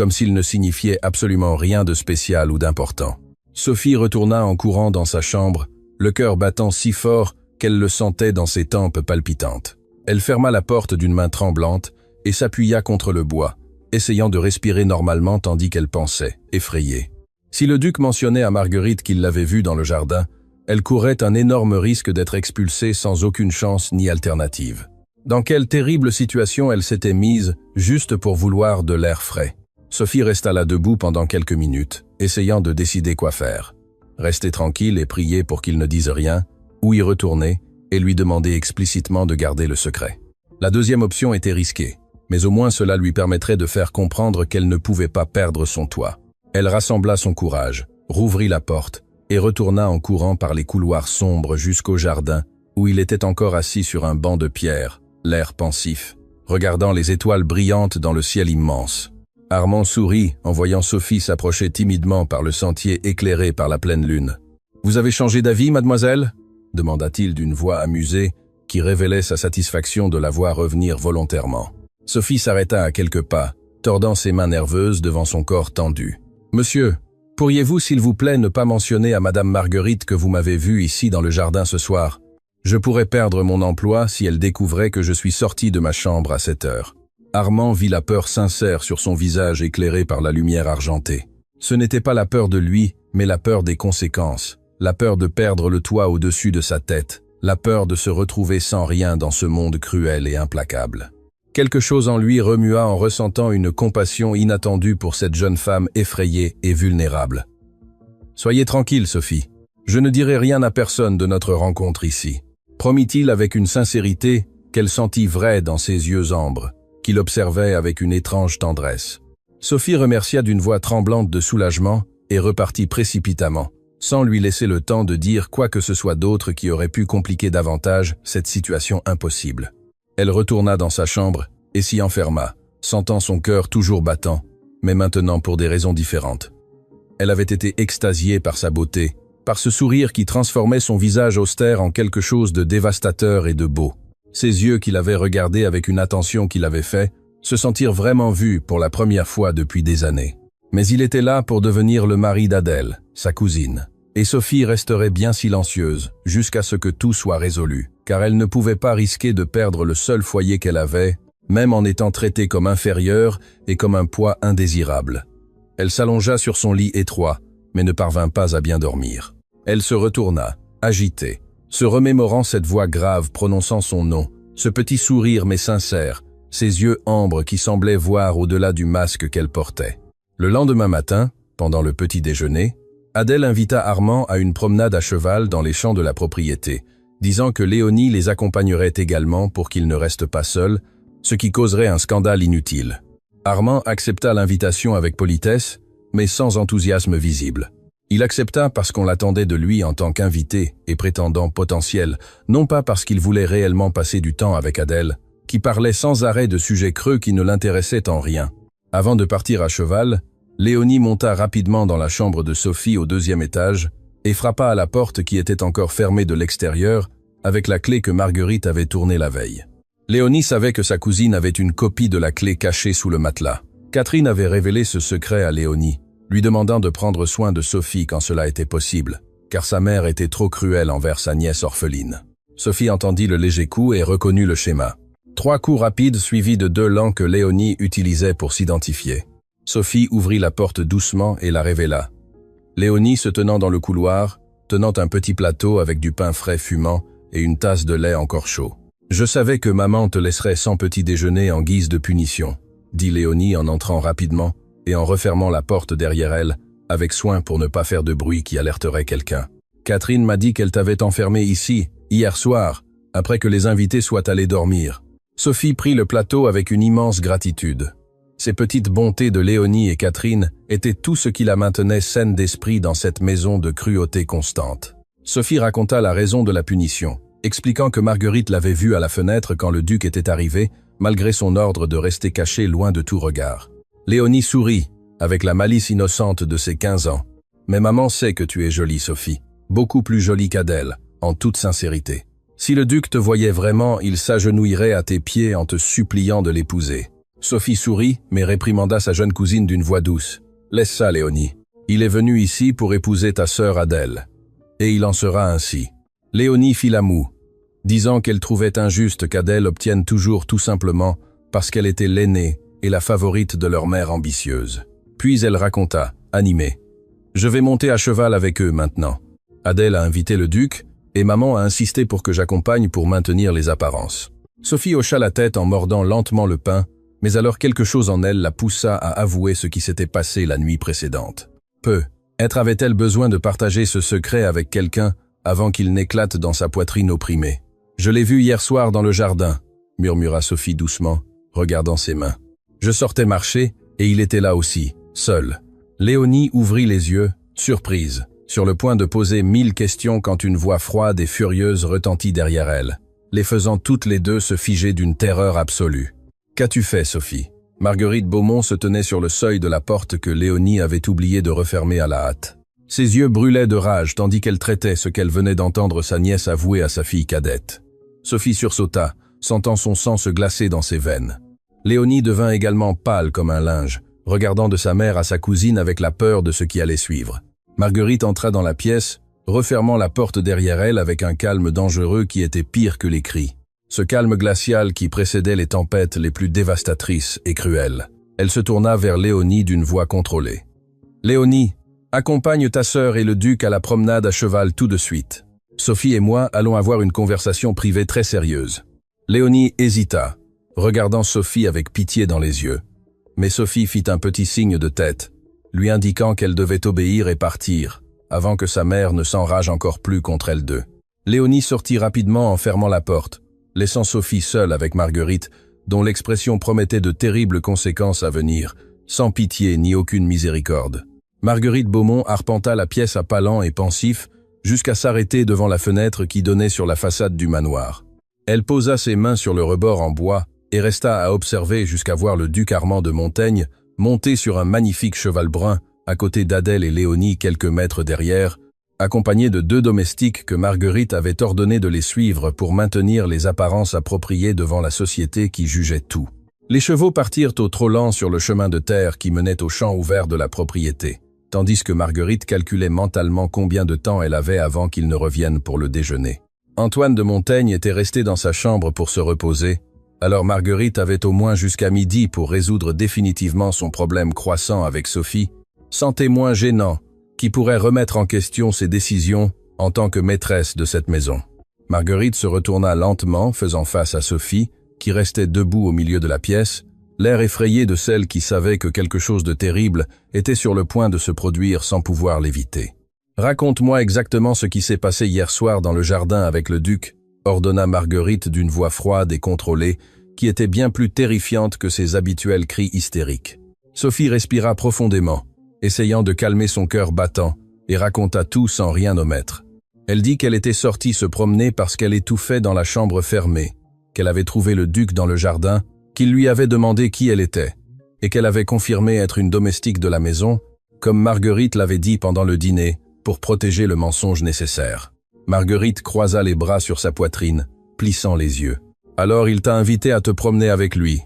comme s'il ne signifiait absolument rien de spécial ou d'important. Sophie retourna en courant dans sa chambre, le cœur battant si fort qu'elle le sentait dans ses tempes palpitantes. Elle ferma la porte d'une main tremblante et s'appuya contre le bois, essayant de respirer normalement tandis qu'elle pensait, effrayée. Si le duc mentionnait à Marguerite qu'il l'avait vue dans le jardin, elle courait un énorme risque d'être expulsée sans aucune chance ni alternative. Dans quelle terrible situation elle s'était mise juste pour vouloir de l'air frais. Sophie resta là debout pendant quelques minutes, essayant de décider quoi faire. Rester tranquille et prier pour qu'il ne dise rien, ou y retourner et lui demander explicitement de garder le secret. La deuxième option était risquée, mais au moins cela lui permettrait de faire comprendre qu'elle ne pouvait pas perdre son toit. Elle rassembla son courage, rouvrit la porte et retourna en courant par les couloirs sombres jusqu'au jardin où il était encore assis sur un banc de pierre, l'air pensif, regardant les étoiles brillantes dans le ciel immense. Armand sourit en voyant Sophie s'approcher timidement par le sentier éclairé par la pleine lune. « Vous avez changé d'avis, mademoiselle ?» demanda-t-il d'une voix amusée qui révélait sa satisfaction de la voir revenir volontairement. Sophie s'arrêta à quelques pas, tordant ses mains nerveuses devant son corps tendu. « Monsieur, pourriez-vous s'il vous plaît ne pas mentionner à Madame Marguerite que vous m'avez vu ici dans le jardin ce soir? Je pourrais perdre mon emploi si elle découvrait que je suis sorti de ma chambre à cette heure. » Armand vit la peur sincère sur son visage éclairé par la lumière argentée. Ce n'était pas la peur de lui, mais la peur des conséquences, la peur de perdre le toit au-dessus de sa tête, la peur de se retrouver sans rien dans ce monde cruel et implacable. Quelque chose en lui remua en ressentant une compassion inattendue pour cette jeune femme effrayée et vulnérable. « Soyez tranquille, Sophie. Je ne dirai rien à personne de notre rencontre ici. » promit-il avec une sincérité qu'elle sentit vraie dans ses yeux ambres, qu'il observait avec une étrange tendresse. Sophie remercia d'une voix tremblante de soulagement et repartit précipitamment, sans lui laisser le temps de dire quoi que ce soit d'autre qui aurait pu compliquer davantage cette situation impossible. Elle retourna dans sa chambre et s'y enferma, sentant son cœur toujours battant, mais maintenant pour des raisons différentes. Elle avait été extasiée par sa beauté, par ce sourire qui transformait son visage austère en quelque chose de dévastateur et de beau. Ses yeux qui l'avaient regardé avec une attention qui l'avait fait se sentir vraiment vus pour la première fois depuis des années. Mais il était là pour devenir le mari d'Adèle, sa cousine. Et Sophie resterait bien silencieuse jusqu'à ce que tout soit résolu, car elle ne pouvait pas risquer de perdre le seul foyer qu'elle avait, même en étant traitée comme inférieure et comme un poids indésirable. Elle s'allongea sur son lit étroit, mais ne parvint pas à bien dormir. Elle se retourna, agitée, se remémorant cette voix grave prononçant son nom, ce petit sourire mais sincère, ses yeux ambres qui semblaient voir au-delà du masque qu'elle portait. Le lendemain matin, pendant le petit déjeuner, Adèle invita Armand à une promenade à cheval dans les champs de la propriété, disant que Léonie les accompagnerait également pour qu'ils ne restent pas seuls, ce qui causerait un scandale inutile. Armand accepta l'invitation avec politesse, mais sans enthousiasme visible. Il accepta parce qu'on l'attendait de lui en tant qu'invité et prétendant potentiel, non pas parce qu'il voulait réellement passer du temps avec Adèle, qui parlait sans arrêt de sujets creux qui ne l'intéressaient en rien. Avant de partir à cheval, Léonie monta rapidement dans la chambre de Sophie au 2e étage et frappa à la porte qui était encore fermée de l'extérieur avec la clé que Marguerite avait tournée la veille. Léonie savait que sa cousine avait une copie de la clé cachée sous le matelas. Catherine avait révélé ce secret à Léonie, lui demandant de prendre soin de Sophie quand cela était possible, car sa mère était trop cruelle envers sa nièce orpheline. Sophie entendit le léger coup et reconnut le schéma. 3 coups rapides suivis de 2 lents que Léonie utilisait pour s'identifier. Sophie ouvrit la porte doucement et la révéla. Léonie se tenant dans le couloir, tenant un petit plateau avec du pain frais fumant et une tasse de lait encore chaud. « Je savais que maman te laisserait sans petit déjeuner en guise de punition », dit Léonie en entrant rapidement et en refermant la porte derrière elle, avec soin pour ne pas faire de bruit qui alerterait quelqu'un. « Catherine m'a dit qu'elle t'avait enfermé ici, hier soir, après que les invités soient allés dormir. » Sophie prit le plateau avec une immense gratitude. Ces petites bontés de Léonie et Catherine étaient tout ce qui la maintenait saine d'esprit dans cette maison de cruauté constante. Sophie raconta la raison de la punition, expliquant que Marguerite l'avait vue à la fenêtre quand le duc était arrivé, malgré son ordre de rester caché loin de tout regard. Léonie sourit, avec la malice innocente de ses 15 ans. « Mais maman sait que tu es jolie, Sophie, beaucoup plus jolie qu'Adèle, en toute sincérité. Si le duc te voyait vraiment, il s'agenouillerait à tes pieds en te suppliant de l'épouser. » Sophie sourit, mais réprimanda sa jeune cousine d'une voix douce. « Laisse ça, Léonie. Il est venu ici pour épouser ta sœur Adèle. Et il en sera ainsi. » Léonie fit la moue, disant qu'elle trouvait injuste qu'Adèle obtienne toujours tout simplement parce qu'elle était l'aînée et la favorite de leur mère ambitieuse. Puis elle raconta, animée. « Je vais monter à cheval avec eux maintenant. Adèle a invité le duc et maman a insisté pour que j'accompagne pour maintenir les apparences. » Sophie hocha la tête en mordant lentement le pain, mais alors quelque chose en elle la poussa à avouer ce qui s'était passé la nuit précédente. Peut-être avait-elle besoin de partager ce secret avec quelqu'un avant qu'il n'éclate dans sa poitrine opprimée. « Je l'ai vu hier soir dans le jardin », murmura Sophie doucement, regardant ses mains. « Je sortais marcher et il était là aussi, seul. » Léonie ouvrit les yeux, surprise, sur le point de poser 1000 questions quand une voix froide et furieuse retentit derrière elle, les faisant toutes les deux se figer d'une terreur absolue. « Qu'as-tu fait, Sophie ?» Marguerite Beaumont se tenait sur le seuil de la porte que Léonie avait oublié de refermer à la hâte. Ses yeux brûlaient de rage tandis qu'elle traitait ce qu'elle venait d'entendre sa nièce avouer à sa fille cadette. Sophie sursauta, sentant son sang se glacer dans ses veines. Léonie devint également pâle comme un linge, regardant de sa mère à sa cousine avec la peur de ce qui allait suivre. Marguerite entra dans la pièce, refermant la porte derrière elle avec un calme dangereux qui était pire que les cris. Ce calme glacial qui précédait les tempêtes les plus dévastatrices et cruelles. Elle se tourna vers Léonie d'une voix contrôlée. « Léonie, accompagne ta sœur et le duc à la promenade à cheval tout de suite. Sophie et moi allons avoir une conversation privée très sérieuse. » Léonie hésita, regardant Sophie avec pitié dans les yeux. Mais Sophie fit un petit signe de tête, lui indiquant qu'elle devait obéir et partir, avant que sa mère ne s'enrage encore plus contre elles deux. Léonie sortit rapidement en fermant la porte, laissant Sophie seule avec Marguerite, dont l'expression promettait de terribles conséquences à venir, sans pitié ni aucune miséricorde. Marguerite Beaumont arpenta la pièce à pas lents et pensif, jusqu'à s'arrêter devant la fenêtre qui donnait sur la façade du manoir. Elle posa ses mains sur le rebord en bois et resta à observer jusqu'à voir le duc Armand de Montaigne monté sur un magnifique cheval brun, à côté d'Adèle et Léonie quelques mètres derrière, accompagné de 2 domestiques que Marguerite avait ordonné de les suivre pour maintenir les apparences appropriées devant la société qui jugeait tout. Les chevaux partirent au trot lent sur le chemin de terre qui menait au champ ouvert de la propriété, tandis que Marguerite calculait mentalement combien de temps elle avait avant qu'ils ne reviennent pour le déjeuner. Antoine de Montaigne était resté dans sa chambre pour se reposer, alors Marguerite avait au moins jusqu'à midi pour résoudre définitivement son problème croissant avec Sophie, sans témoin gênant, qui pourrait remettre en question ses décisions en tant que maîtresse de cette maison. Marguerite se retourna lentement, faisant face à Sophie, qui restait debout au milieu de la pièce, l'air effrayé de celle qui savait que quelque chose de terrible était sur le point de se produire sans pouvoir l'éviter. « Raconte-moi exactement ce qui s'est passé hier soir dans le jardin avec le duc », ordonna Marguerite d'une voix froide et contrôlée, qui était bien plus terrifiante que ses habituels cris hystériques. Sophie respira profondément, essayant de calmer son cœur battant, et raconta tout sans rien omettre. Elle dit qu'elle était sortie se promener parce qu'elle étouffait dans la chambre fermée, qu'elle avait trouvé le duc dans le jardin, qu'il lui avait demandé qui elle était, et qu'elle avait confirmé être une domestique de la maison, comme Marguerite l'avait dit pendant le dîner, pour protéger le mensonge nécessaire. Marguerite croisa les bras sur sa poitrine, plissant les yeux. « Alors il t'a invité à te promener avec lui. »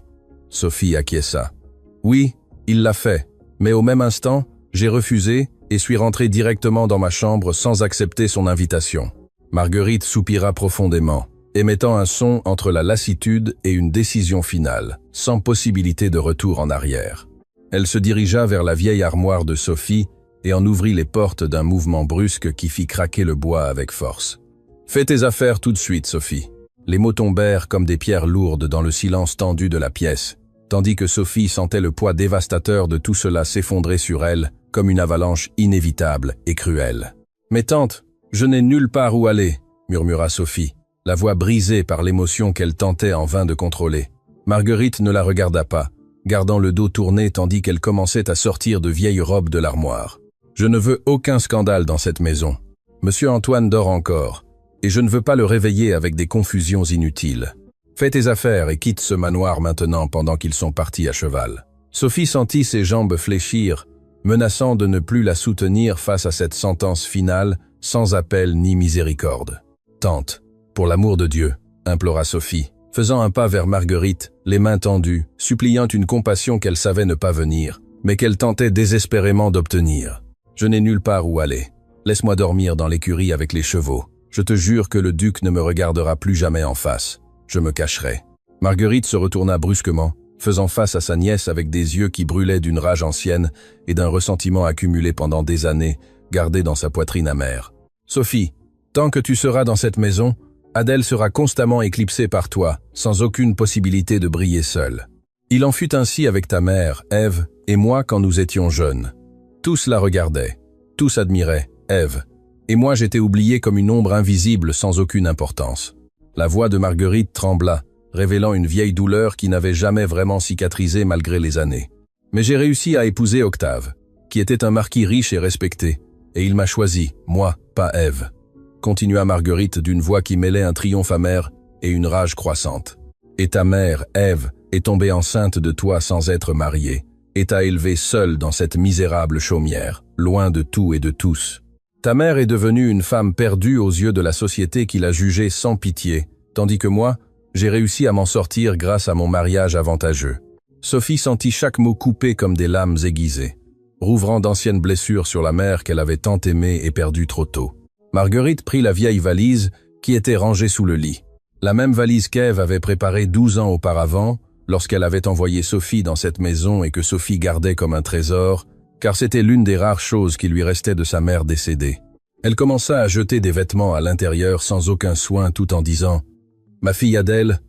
Sophie acquiesça. « Oui, il l'a fait. Mais au même instant, j'ai refusé et suis rentré directement dans ma chambre sans accepter son invitation. » Marguerite soupira profondément, émettant un son entre la lassitude et une décision finale, sans possibilité de retour en arrière. Elle se dirigea vers la vieille armoire de Sophie et en ouvrit les portes d'un mouvement brusque qui fit craquer le bois avec force. « Fais tes affaires tout de suite, Sophie. » Les mots tombèrent comme des pierres lourdes dans le silence tendu de la pièce, tandis que Sophie sentait le poids dévastateur de tout cela s'effondrer sur elle comme une avalanche inévitable et cruelle. « Mais tante, je n'ai nulle part où aller, » murmura Sophie, la voix brisée par l'émotion qu'elle tentait en vain de contrôler. Marguerite ne la regarda pas, gardant le dos tourné tandis qu'elle commençait à sortir de vieilles robes de l'armoire. « Je ne veux aucun scandale dans cette maison. Monsieur Antoine dort encore, et je ne veux pas le réveiller avec des confusions inutiles. Fais tes affaires et quitte ce manoir maintenant pendant qu'ils sont partis à cheval. » Sophie sentit ses jambes fléchir, menaçant de ne plus la soutenir face à cette sentence finale, sans appel ni miséricorde. « Tante, pour l'amour de Dieu, » implora Sophie, faisant un pas vers Marguerite, les mains tendues, suppliant une compassion qu'elle savait ne pas venir, mais qu'elle tentait désespérément d'obtenir. « Je n'ai nulle part où aller. Laisse-moi dormir dans l'écurie avec les chevaux. Je te jure que le duc ne me regardera plus jamais en face. Je me cacherai. » Marguerite se retourna brusquement, faisant face à sa nièce avec des yeux qui brûlaient d'une rage ancienne et d'un ressentiment accumulé pendant des années, gardé dans sa poitrine amère. « Sophie, tant que tu seras dans cette maison, Adèle sera constamment éclipsée par toi, sans aucune possibilité de briller seule. Il en fut ainsi avec ta mère, Ève, et moi quand nous étions jeunes. Tous la regardaient, tous admiraient, Ève, et moi j'étais oublié comme une ombre invisible sans aucune importance. » La voix de Marguerite trembla, révélant une vieille douleur qui n'avait jamais vraiment cicatrisé malgré les années. « Mais j'ai réussi à épouser Octave, qui était un marquis riche et respecté, et il m'a choisi, moi, pas Ève. » Continua Marguerite d'une voix qui mêlait un triomphe amer et une rage croissante. « Et ta mère, Ève, est tombée enceinte de toi sans être mariée, et t'a élevée seule dans cette misérable chaumière, loin de tout et de tous. Ta mère est devenue une femme perdue aux yeux de la société qui l'a jugée sans pitié, tandis que moi, j'ai réussi à m'en sortir grâce à mon mariage avantageux. » Sophie sentit chaque mot coupé comme des lames aiguisées, rouvrant d'anciennes blessures sur la mère qu'elle avait tant aimée et perdue trop tôt. Marguerite prit la vieille valise qui était rangée sous le lit. La même valise qu'Ève avait préparée 12 ans auparavant, lorsqu'elle avait envoyé Sophie dans cette maison et que Sophie gardait comme un trésor, car c'était l'une des rares choses qui lui restait de sa mère décédée. Elle commença à jeter des vêtements à l'intérieur sans aucun soin tout en disant « Ma fille Adèle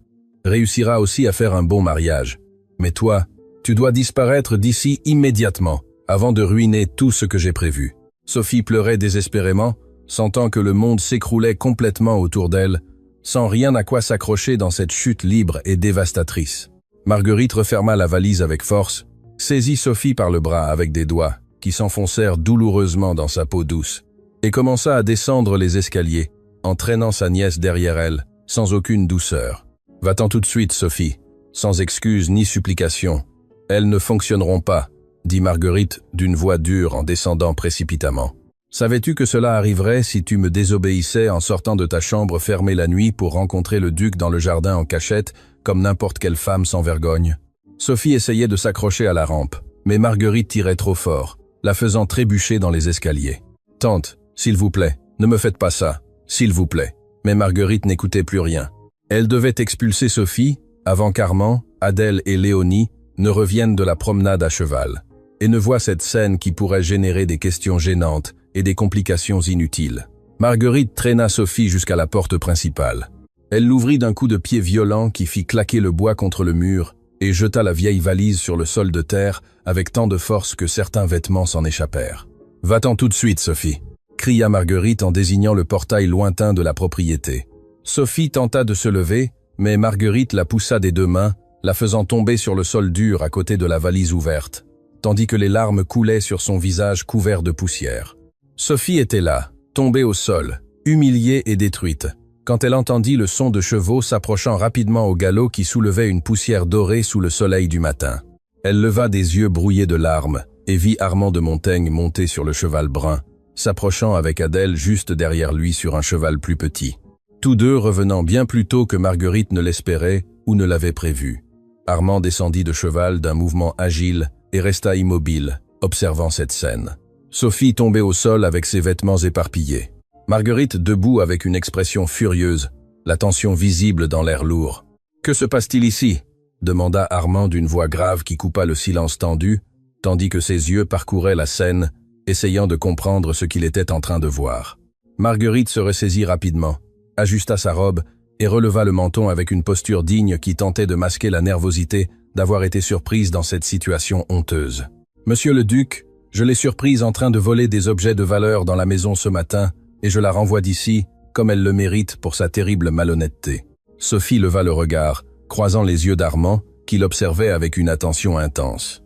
réussira aussi à faire un bon mariage. Mais toi, tu dois disparaître d'ici immédiatement, avant de ruiner tout ce que j'ai prévu. » Sophie pleurait désespérément, sentant que le monde s'écroulait complètement autour d'elle, sans rien à quoi s'accrocher dans cette chute libre et dévastatrice. Marguerite referma la valise avec force, saisit Sophie par le bras avec des doigts qui s'enfoncèrent douloureusement dans sa peau douce, et commença à descendre les escaliers, en traînant sa nièce derrière elle, sans aucune douceur. « Va-t'en tout de suite, Sophie, sans excuse ni supplication. Elles ne fonctionneront pas, » dit Marguerite d'une voix dure en descendant précipitamment. « Savais-tu que cela arriverait si tu me désobéissais en sortant de ta chambre fermée la nuit pour rencontrer le duc dans le jardin en cachette, comme n'importe quelle femme sans vergogne ?» Sophie essayait de s'accrocher à la rampe, mais Marguerite tirait trop fort, la faisant trébucher dans les escaliers. « Tante, s'il vous plaît, ne me faites pas ça, s'il vous plaît. » Mais Marguerite n'écoutait plus rien. Elle devait expulser Sophie avant qu'Armand, Adèle et Léonie ne reviennent de la promenade à cheval, et ne voient cette scène qui pourrait générer des questions gênantes et des complications inutiles. Marguerite traîna Sophie jusqu'à la porte principale. Elle l'ouvrit d'un coup de pied violent qui fit claquer le bois contre le mur et jeta la vieille valise sur le sol de terre avec tant de force que certains vêtements s'en échappèrent. « Va-t'en tout de suite, Sophie !» cria Marguerite en désignant le portail lointain de la propriété. Sophie tenta de se lever, mais Marguerite la poussa des 2 mains, la faisant tomber sur le sol dur à côté de la valise ouverte, tandis que les larmes coulaient sur son visage couvert de poussière. Sophie était là, tombée au sol, humiliée et détruite, quand elle entendit le son de chevaux s'approchant rapidement au galop qui soulevait une poussière dorée sous le soleil du matin. Elle leva des yeux brouillés de larmes et vit Armand de Montaigne monter sur le cheval brun, s'approchant avec Adèle juste derrière lui sur un cheval plus petit. Tous deux revenant bien plus tôt que Marguerite ne l'espérait ou ne l'avait prévu. Armand descendit de cheval d'un mouvement agile et resta immobile, observant cette scène. Sophie tombait au sol avec ses vêtements éparpillés. Marguerite debout avec une expression furieuse, la tension visible dans l'air lourd. « Que se passe-t-il ici ?» demanda Armand d'une voix grave qui coupa le silence tendu, tandis que ses yeux parcouraient la scène, essayant de comprendre ce qu'il était en train de voir. Marguerite se ressaisit rapidement, ajusta sa robe et releva le menton avec une posture digne qui tentait de masquer la nervosité d'avoir été surprise dans cette situation honteuse. « Monsieur le duc, je l'ai surprise en train de voler des objets de valeur dans la maison ce matin et je la renvoie d'ici, comme elle le mérite pour sa terrible malhonnêteté. » Sophie leva le regard, croisant les yeux d'Armand, qui l'observait avec une attention intense.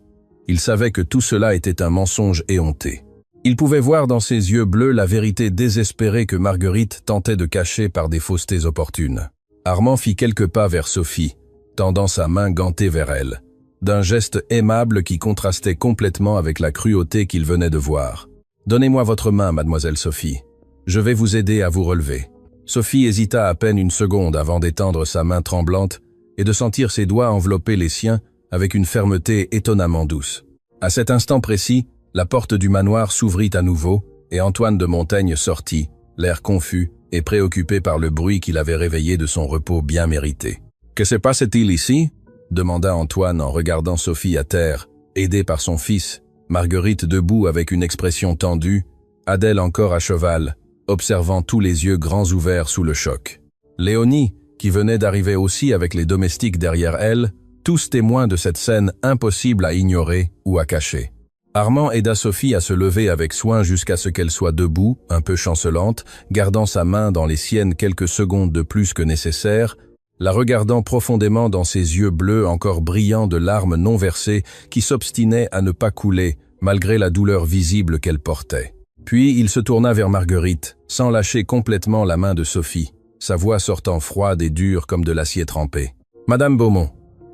Il savait que tout cela était un mensonge éhonté. Il pouvait voir dans ses yeux bleus la vérité désespérée que Marguerite tentait de cacher par des faussetés opportunes. Armand fit quelques pas vers Sophie, tendant sa main gantée vers elle, d'un geste aimable qui contrastait complètement avec la cruauté qu'il venait de voir. « Donnez-moi votre main, mademoiselle Sophie. Je vais vous aider à vous relever. » Sophie hésita à peine une seconde avant d'étendre sa main tremblante et de sentir ses doigts envelopper les siens avec une fermeté étonnamment douce. À cet instant précis, la porte du manoir s'ouvrit à nouveau et Antoine de Montaigne sortit, l'air confus et préoccupé par le bruit qui l'avait réveillé de son repos bien mérité. « Que se passe-t-il ici ?» demanda Antoine en regardant Sophie à terre, aidée par son fils, Marguerite debout avec une expression tendue, Adèle encore à cheval, observant tous les yeux grands ouverts sous le choc. Léonie, qui venait d'arriver aussi avec les domestiques derrière elle, tous témoins de cette scène impossible à ignorer ou à cacher. Armand aida Sophie à se lever avec soin jusqu'à ce qu'elle soit debout, un peu chancelante, gardant sa main dans les siennes quelques secondes de plus que nécessaire, la regardant profondément dans ses yeux bleus encore brillants de larmes non versées qui s'obstinaient à ne pas couler malgré la douleur visible qu'elle portait. Puis il se tourna vers Marguerite, sans lâcher complètement la main de Sophie, sa voix sortant froide et dure comme de l'acier trempé. « Madame Beaumont,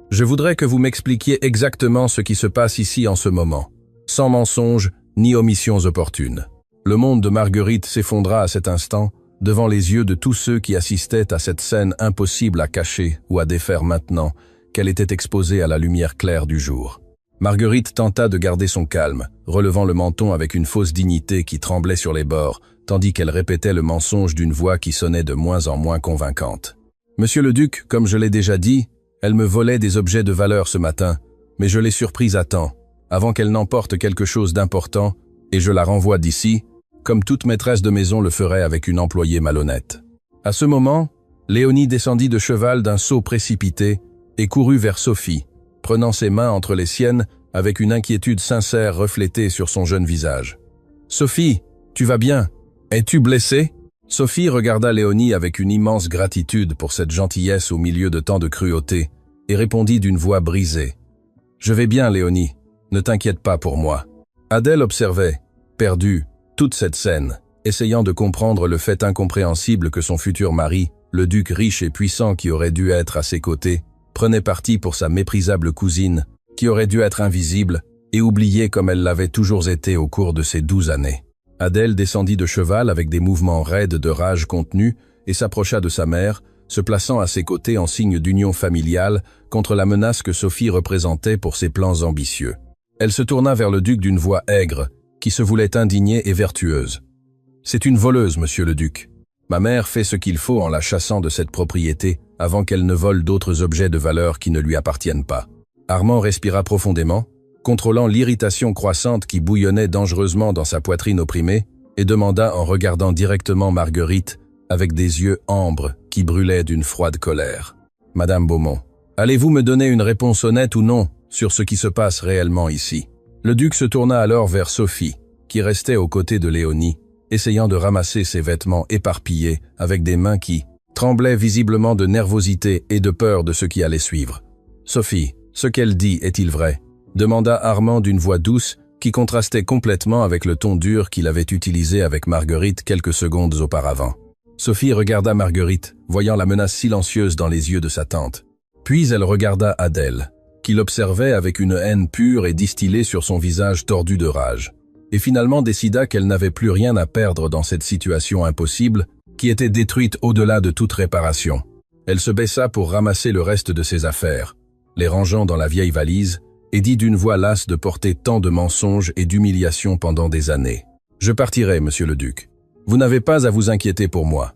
je voudrais que vous m'expliquiez exactement ce qui se passe ici en ce moment, sans mensonges ni omissions opportunes. » Le monde de Marguerite s'effondra à cet instant, devant les yeux de tous ceux qui assistaient à cette scène impossible à cacher ou à défaire maintenant qu'elle était exposée à la lumière claire du jour. Marguerite tenta de garder son calme, relevant le menton avec une fausse dignité qui tremblait sur les bords, tandis qu'elle répétait le mensonge d'une voix qui sonnait de moins en moins convaincante. « Monsieur le duc, comme je l'ai déjà dit, elle me volait des objets de valeur ce matin, mais je l'ai surprise à temps, avant qu'elle n'emporte quelque chose d'important, et je la renvoie d'ici, comme toute maîtresse de maison le ferait avec une employée malhonnête. » À ce moment, Léonie descendit de cheval d'un saut précipité et courut vers Sophie, prenant ses mains entre les siennes avec une inquiétude sincère reflétée sur son jeune visage. « Sophie, tu vas bien? Es-tu blessée ?» Sophie regarda Léonie avec une immense gratitude pour cette gentillesse au milieu de tant de cruauté et répondit d'une voix brisée. « Je vais bien, Léonie, ne t'inquiète pas pour moi. » Adèle observait, perdue, toute cette scène, essayant de comprendre le fait incompréhensible que son futur mari, le duc riche et puissant qui aurait dû être à ses côtés, prenait parti pour sa méprisable cousine, qui aurait dû être invisible et oubliée comme elle l'avait toujours été au cours de ces 12 années. Adèle descendit de cheval avec des mouvements raides de rage contenue et s'approcha de sa mère, se plaçant à ses côtés en signe d'union familiale contre la menace que Sophie représentait pour ses plans ambitieux. Elle se tourna vers le duc d'une voix aigre, qui se voulait indignée et vertueuse. « C'est une voleuse, monsieur le duc. Ma mère fait ce qu'il faut en la chassant de cette propriété avant qu'elle ne vole d'autres objets de valeur qui ne lui appartiennent pas. » Armand respira profondément, contrôlant l'irritation croissante qui bouillonnait dangereusement dans sa poitrine opprimée, et demanda en regardant directement Marguerite avec des yeux ambres qui brûlaient d'une froide colère. « Madame Beaumont, allez-vous me donner une réponse honnête ou non sur ce qui se passe réellement ici ?» Le duc se tourna alors vers Sophie, qui restait aux côtés de Léonie, essayant de ramasser ses vêtements éparpillés avec des mains qui tremblaient visiblement de nervosité et de peur de ce qui allait suivre. « Sophie, ce qu'elle dit est-il vrai ?» demanda Armand d'une voix douce qui contrastait complètement avec le ton dur qu'il avait utilisé avec Marguerite quelques secondes auparavant. Sophie regarda Marguerite, voyant la menace silencieuse dans les yeux de sa tante. Puis elle regarda Adèle, qui l'observait avec une haine pure et distillée sur son visage tordu de rage, et finalement décida qu'elle n'avait plus rien à perdre dans cette situation impossible, qui était détruite au-delà de toute réparation. Elle se baissa pour ramasser le reste de ses affaires, les rangeant dans la vieille valise, et dit d'une voix lasse de porter tant de mensonges et d'humiliations pendant des années. « Je partirai, monsieur le duc. Vous n'avez pas à vous inquiéter pour moi.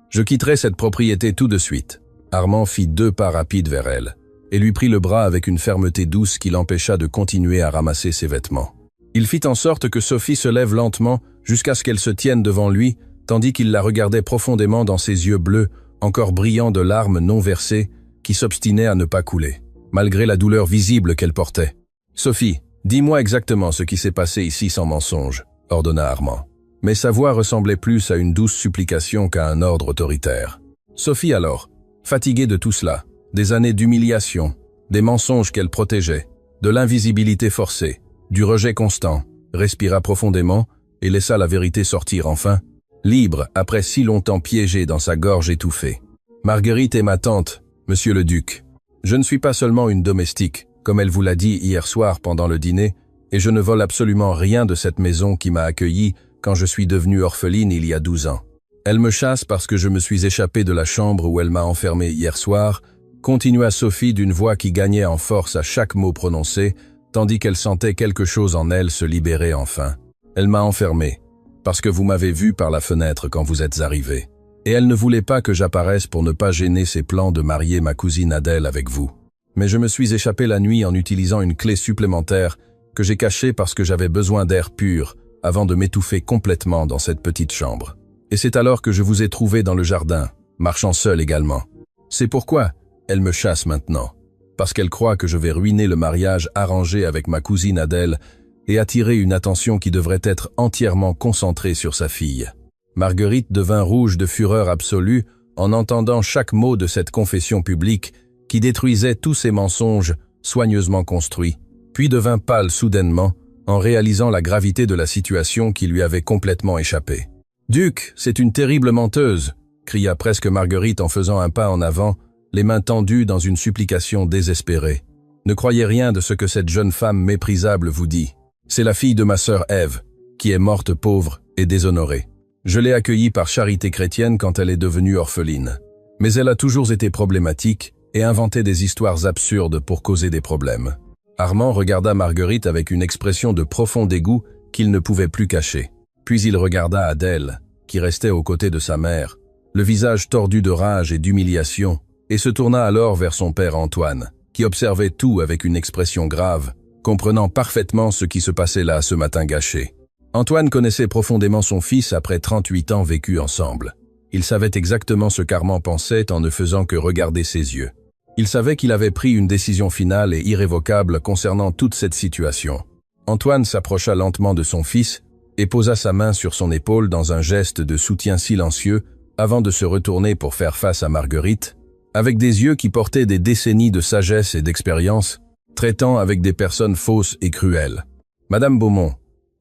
Je quitterai cette propriété tout de suite. » Armand fit 2 pas rapides vers elle, et lui prit le bras avec une fermeté douce qui l'empêcha de continuer à ramasser ses vêtements. Il fit en sorte que Sophie se lève lentement jusqu'à ce qu'elle se tienne devant lui, tandis qu'il la regardait profondément dans ses yeux bleus, encore brillants de larmes non versées, qui s'obstinaient à ne pas couler, malgré la douleur visible qu'elle portait. « Sophie, dis-moi exactement ce qui s'est passé ici sans mensonge, » ordonna Armand. Mais sa voix ressemblait plus à une douce supplication qu'à un ordre autoritaire. Sophie alors, fatiguée de tout cela, des années d'humiliation, des mensonges qu'elle protégeait, de l'invisibilité forcée, du rejet constant, respira profondément et laissa la vérité sortir enfin, libre après si longtemps piégée dans sa gorge étouffée. « Marguerite est ma tante, monsieur le duc. Je ne suis pas seulement une domestique, comme elle vous l'a dit hier soir pendant le dîner, et je ne vole absolument rien de cette maison qui m'a accueilli quand je suis devenue orpheline il y a 12 ans. Elle me chasse parce que je me suis échappé de la chambre où elle m'a enfermé hier soir, continua Sophie d'une voix qui gagnait en force à chaque mot prononcé, tandis qu'elle sentait quelque chose en elle se libérer enfin. Elle m'a enfermée, parce que vous m'avez vu par la fenêtre quand vous êtes arrivé. Et elle ne voulait pas que j'apparaisse pour ne pas gêner ses plans de marier ma cousine Adèle avec vous. Mais je me suis échappé la nuit en utilisant une clé supplémentaire que j'ai cachée parce que j'avais besoin d'air pur avant de m'étouffer complètement dans cette petite chambre. Et c'est alors que je vous ai trouvé dans le jardin, marchant seul également. C'est pourquoi elle me chasse maintenant, parce qu'elle croit que je vais ruiner le mariage arrangé avec ma cousine Adèle et attirer une attention qui devrait être entièrement concentrée sur sa fille. Marguerite devint rouge de fureur absolue en entendant chaque mot de cette confession publique qui détruisait tous ses mensonges soigneusement construits, puis devint pâle soudainement en réalisant la gravité de la situation qui lui avait complètement échappé. « Duc, c'est une terrible menteuse !» cria presque Marguerite en faisant un pas en avant, les mains tendues dans une supplication désespérée. « Ne croyez rien de ce que cette jeune femme méprisable vous dit. C'est la fille de ma sœur Ève, qui est morte pauvre et déshonorée. Je l'ai accueillie par charité chrétienne quand elle est devenue orpheline. Mais elle a toujours été problématique et inventé des histoires absurdes pour causer des problèmes. » Armand regarda Marguerite avec une expression de profond dégoût qu'il ne pouvait plus cacher. Puis il regarda Adèle, qui restait aux côtés de sa mère, le visage tordu de rage et d'humiliation, et se tourna alors vers son père Antoine, qui observait tout avec une expression grave, comprenant parfaitement ce qui se passait là ce matin gâché. Antoine connaissait profondément son fils après 38 ans vécus ensemble. Il savait exactement ce qu'Armand pensait en ne faisant que regarder ses yeux. Il savait qu'il avait pris une décision finale et irrévocable concernant toute cette situation. Antoine s'approcha lentement de son fils et posa sa main sur son épaule dans un geste de soutien silencieux avant de se retourner pour faire face à Marguerite, avec des yeux qui portaient des décennies de sagesse et d'expérience, traitant avec des personnes fausses et cruelles. « Madame Beaumont,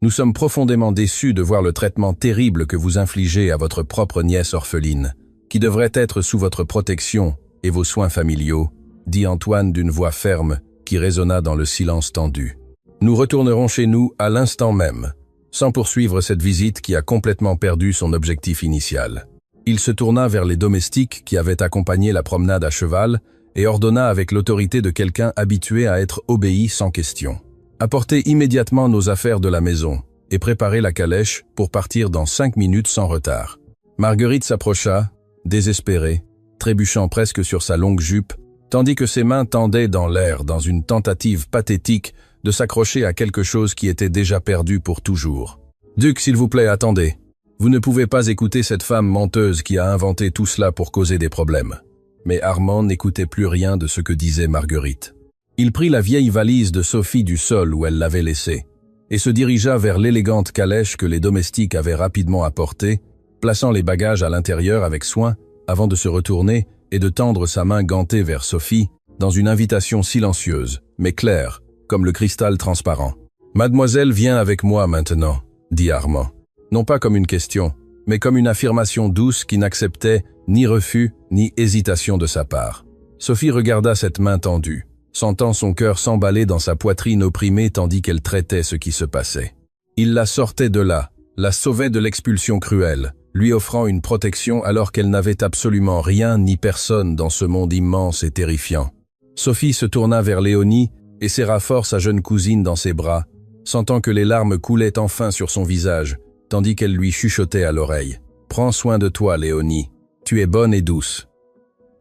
nous sommes profondément déçus de voir le traitement terrible que vous infligez à votre propre nièce orpheline, qui devrait être sous votre protection et vos soins familiaux, » dit Antoine d'une voix ferme qui résonna dans le silence tendu. « Nous retournerons chez nous à l'instant même, sans poursuivre cette visite qui a complètement perdu son objectif initial. » Il se tourna vers les domestiques qui avaient accompagné la promenade à cheval et ordonna avec l'autorité de quelqu'un habitué à être obéi sans question. « Apportez immédiatement nos affaires de la maison et préparez la calèche pour partir dans 5 minutes sans retard. » Marguerite s'approcha, désespérée, trébuchant presque sur sa longue jupe, tandis que ses mains tendaient dans l'air dans une tentative pathétique de s'accrocher à quelque chose qui était déjà perdu pour toujours. « Duc, s'il vous plaît, attendez. Vous ne pouvez pas écouter cette femme menteuse qui a inventé tout cela pour causer des problèmes. » Mais Armand n'écoutait plus rien de ce que disait Marguerite. Il prit la vieille valise de Sophie du sol où elle l'avait laissée et se dirigea vers l'élégante calèche que les domestiques avaient rapidement apportée, plaçant les bagages à l'intérieur avec soin avant de se retourner et de tendre sa main gantée vers Sophie dans une invitation silencieuse, mais claire, comme le cristal transparent. « Mademoiselle vient avec moi maintenant, » dit Armand. Non pas comme une question, mais comme une affirmation douce qui n'acceptait ni refus ni hésitation de sa part. Sophie regarda cette main tendue, sentant son cœur s'emballer dans sa poitrine opprimée tandis qu'elle traitait ce qui se passait. Il la sortait de là, la sauvait de l'expulsion cruelle, lui offrant une protection alors qu'elle n'avait absolument rien ni personne dans ce monde immense et terrifiant. Sophie se tourna vers Léonie et serra fort sa jeune cousine dans ses bras, sentant que les larmes coulaient enfin sur son visage, tandis qu'elle lui chuchotait à l'oreille. « Prends soin de toi, Léonie. Tu es bonne et douce.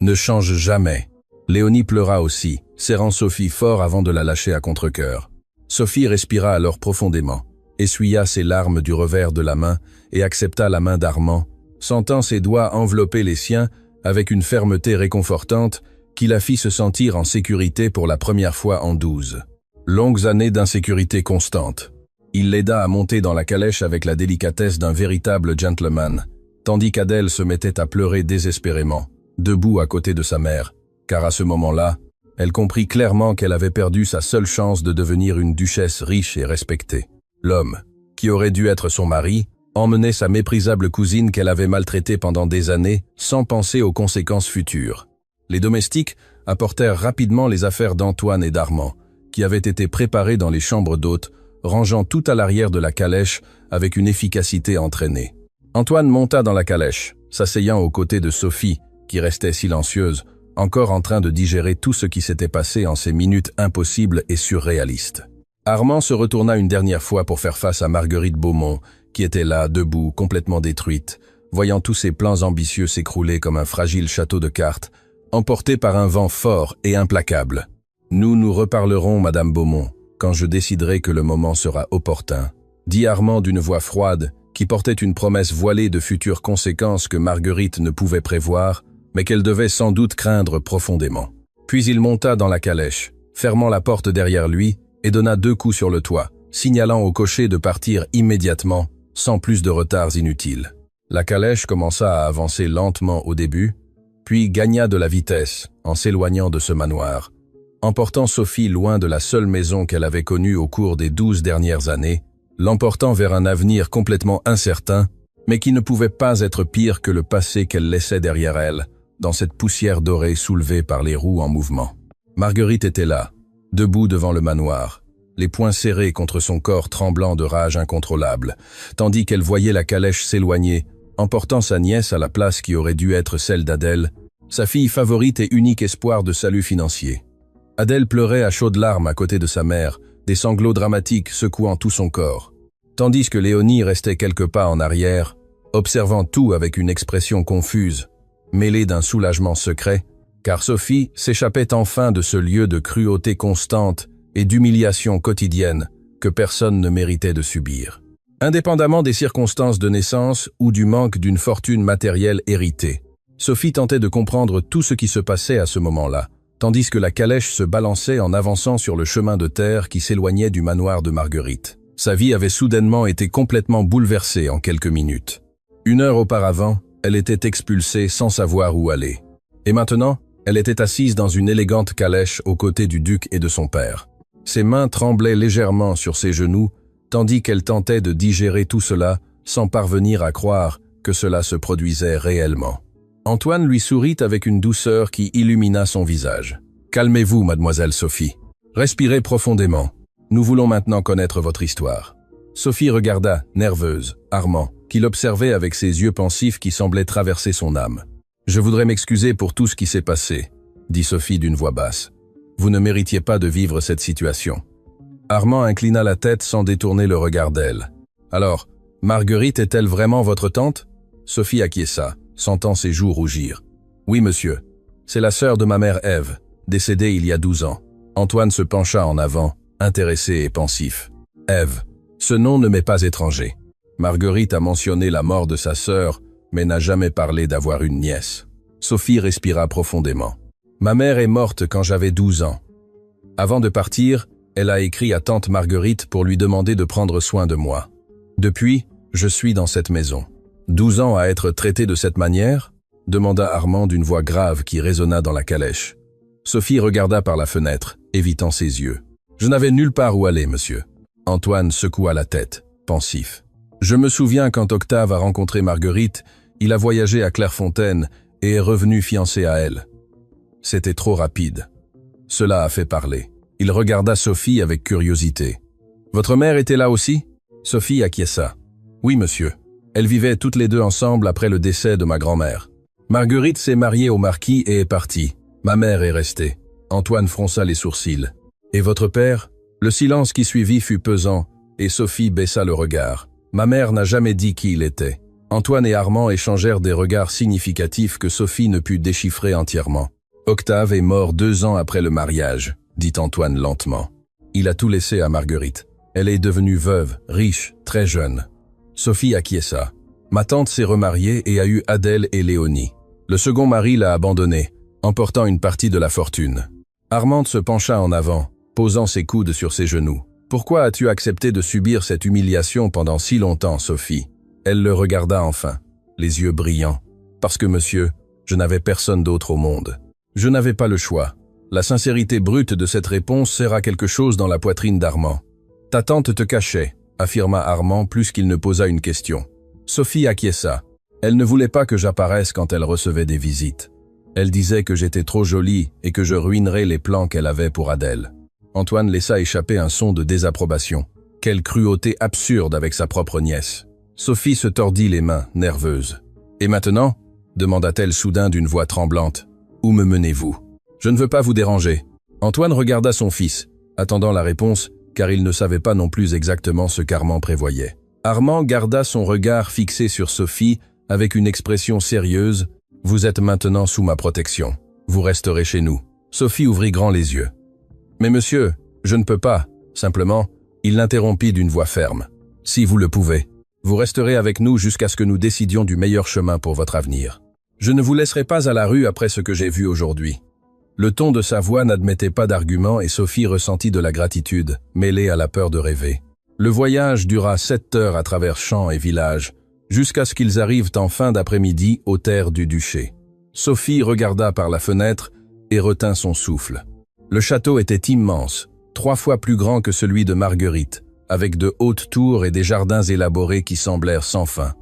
Ne change jamais. » Léonie pleura aussi, serrant Sophie fort avant de la lâcher à contre-cœur. Sophie respira alors profondément, essuya ses larmes du revers de la main et accepta la main d'Armand, sentant ses doigts envelopper les siens avec une fermeté réconfortante qui la fit se sentir en sécurité pour la première fois en 12. Longues années d'insécurité constante. Il l'aida à monter dans la calèche avec la délicatesse d'un véritable gentleman, tandis qu'Adèle se mettait à pleurer désespérément, debout à côté de sa mère, car à ce moment-là, elle comprit clairement qu'elle avait perdu sa seule chance de devenir une duchesse riche et respectée. L'homme, qui aurait dû être son mari, emmenait sa méprisable cousine qu'elle avait maltraitée pendant des années, sans penser aux conséquences futures. Les domestiques apportèrent rapidement les affaires d'Antoine et d'Armand, qui avaient été préparées dans les chambres d'hôtes, rangeant tout à l'arrière de la calèche avec une efficacité entraînée. Antoine monta dans la calèche, s'asseyant aux côtés de Sophie, qui restait silencieuse, encore en train de digérer tout ce qui s'était passé en ces minutes impossibles et surréalistes. Armand se retourna une dernière fois pour faire face à Marguerite Beaumont, qui était là, debout, complètement détruite, voyant tous ses plans ambitieux s'écrouler comme un fragile château de cartes, emporté par un vent fort et implacable. « Nous nous reparlerons, Madame Beaumont, quand je déciderai que le moment sera opportun », dit Armand d'une voix froide, qui portait une promesse voilée de futures conséquences que Marguerite ne pouvait prévoir, mais qu'elle devait sans doute craindre profondément. Puis il monta dans la calèche, fermant la porte derrière lui, et donna 2 coups sur le toit, signalant au cocher de partir immédiatement, sans plus de retards inutiles. La calèche commença à avancer lentement au début, puis gagna de la vitesse en s'éloignant de ce manoir, emportant Sophie loin de la seule maison qu'elle avait connue au cours des 12 dernières années, l'emportant vers un avenir complètement incertain, mais qui ne pouvait pas être pire que le passé qu'elle laissait derrière elle, dans cette poussière dorée soulevée par les roues en mouvement. Marguerite était là, debout devant le manoir, les poings serrés contre son corps tremblant de rage incontrôlable, tandis qu'elle voyait la calèche s'éloigner, emportant sa nièce à la place qui aurait dû être celle d'Adèle, sa fille favorite et unique espoir de salut financier. Adèle pleurait à chaudes larmes à côté de sa mère, des sanglots dramatiques secouant tout son corps, tandis que Léonie restait quelques pas en arrière, observant tout avec une expression confuse, mêlée d'un soulagement secret, car Sophie s'échappait enfin de ce lieu de cruauté constante et d'humiliation quotidienne que personne ne méritait de subir. Indépendamment des circonstances de naissance ou du manque d'une fortune matérielle héritée, Sophie tentait de comprendre tout ce qui se passait à ce moment-là, tandis que la calèche se balançait en avançant sur le chemin de terre qui s'éloignait du manoir de Marguerite. Sa vie avait soudainement été complètement bouleversée en quelques minutes. 1 heure auparavant, elle était expulsée sans savoir où aller. Et maintenant, elle était assise dans une élégante calèche aux côtés du duc et de son père. Ses mains tremblaient légèrement sur ses genoux, tandis qu'elle tentait de digérer tout cela sans parvenir à croire que cela se produisait réellement. Antoine lui sourit avec une douceur qui illumina son visage. « Calmez-vous, mademoiselle Sophie. Respirez profondément. Nous voulons maintenant connaître votre histoire. » Sophie regarda, nerveuse, Armand, qui l'observait avec ses yeux pensifs qui semblaient traverser son âme. « Je voudrais m'excuser pour tout ce qui s'est passé, » dit Sophie d'une voix basse. « Vous ne méritiez pas de vivre cette situation. » Armand inclina la tête sans détourner le regard d'elle. « Alors, Marguerite est-elle vraiment votre tante ?» Sophie acquiesça, sentant ses joues rougir. « Oui, monsieur. C'est la sœur de ma mère Ève, décédée il y a 12 ans. » Antoine se pencha en avant, intéressé et pensif. « Ève, ce nom ne m'est pas étranger. Marguerite a mentionné la mort de sa sœur, mais n'a jamais parlé d'avoir une nièce. » Sophie respira profondément. « Ma mère est morte quand j'avais 12 ans. Avant de partir, elle a écrit à tante Marguerite pour lui demander de prendre soin de moi. Depuis, je suis dans cette maison. » 12 ans à être traité de cette manière ? Demanda Armand d'une voix grave qui résonna dans la calèche. Sophie regarda par la fenêtre, évitant ses yeux. « Je n'avais nulle part où aller, monsieur. » Antoine secoua la tête, pensif. « Je me souviens quand Octave a rencontré Marguerite, il a voyagé à Clairefontaine et est revenu fiancé à elle. C'était trop rapide. Cela a fait parler. » Il regarda Sophie avec curiosité. « Votre mère était là aussi ?» Sophie acquiesça. « Oui, monsieur. Elles vivaient toutes les deux ensemble après le décès de ma grand-mère. Marguerite s'est mariée au marquis et est partie. Ma mère est restée. » Antoine fronça les sourcils. « Et votre père ?» Le silence qui suivit fut pesant, et Sophie baissa le regard. Ma mère n'a jamais dit qui il était. Antoine et Armand échangèrent des regards significatifs que Sophie ne put déchiffrer entièrement. « Octave est mort 2 ans après le mariage, » dit Antoine lentement. « Il a tout laissé à Marguerite. Elle est devenue veuve, riche, très jeune. » Sophie acquiesça. « Ma tante s'est remariée et a eu Adèle et Léonie. Le second mari l'a abandonnée, emportant une partie de la fortune. » Armande se pencha en avant, posant ses coudes sur ses genoux. « Pourquoi as-tu accepté de subir cette humiliation pendant si longtemps, Sophie ?» Elle le regarda enfin, les yeux brillants. « Parce que, monsieur, je n'avais personne d'autre au monde. Je n'avais pas le choix. » La sincérité brute de cette réponse serra quelque chose dans la poitrine d'Armand. « Ta tante te cachait, » affirma Armand plus qu'il ne posa une question. Sophie acquiesça. Elle ne voulait pas que j'apparaisse quand elle recevait des visites. Elle disait que j'étais trop jolie et que je ruinerais les plans qu'elle avait pour Adèle. Antoine laissa échapper un son de désapprobation. Quelle cruauté absurde avec sa propre nièce. Sophie se tordit les mains, nerveuse. « Et maintenant ?» demanda-t-elle soudain d'une voix tremblante. « Où me menez-vous? Je ne veux pas vous déranger. Antoine regarda son fils, attendant la réponse, car il ne savait pas non plus exactement ce qu'Armand prévoyait. Armand garda son regard fixé sur Sophie avec une expression sérieuse. « Vous êtes maintenant sous ma protection. Vous resterez chez nous. » Sophie ouvrit grand les yeux. « Mais monsieur, je ne peux pas. » Simplement, il l'interrompit d'une voix ferme. « Si vous le pouvez, vous resterez avec nous jusqu'à ce que nous décidions du meilleur chemin pour votre avenir. Je ne vous laisserai pas à la rue après ce que j'ai vu aujourd'hui. » Le ton de sa voix n'admettait pas d'argument et Sophie ressentit de la gratitude, mêlée à la peur de rêver. Le voyage dura 7 heures à travers champs et villages, jusqu'à ce qu'ils arrivent en fin d'après-midi aux terres du duché. Sophie regarda par la fenêtre et retint son souffle. Le château était immense, 3 fois plus grand que celui de Marguerite, avec de hautes tours et des jardins élaborés qui semblèrent sans fin.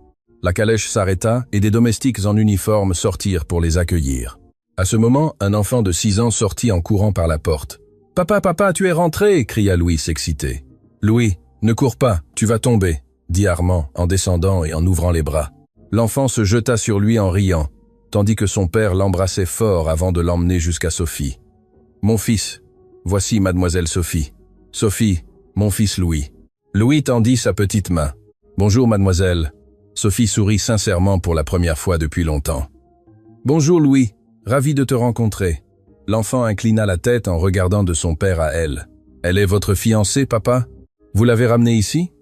La calèche s'arrêta et des domestiques en uniforme sortirent pour les accueillir. À ce moment, un enfant de 6 ans sortit en courant par la porte. « Papa, papa, tu es rentré !» cria Louis excité. « Louis, ne cours pas, tu vas tomber !» dit Armand en descendant et en ouvrant les bras. L'enfant se jeta sur lui en riant, tandis que son père l'embrassait fort avant de l'emmener jusqu'à Sophie. « Mon fils, voici mademoiselle Sophie. Sophie, mon fils Louis. » Louis tendit sa petite main. « Bonjour mademoiselle. » Sophie sourit sincèrement pour la première fois depuis longtemps. « Bonjour Louis. Ravi de te rencontrer. » L'enfant inclina la tête en regardant de son père à elle. « Elle est votre fiancée, papa? Vous l'avez ramenée ici ?»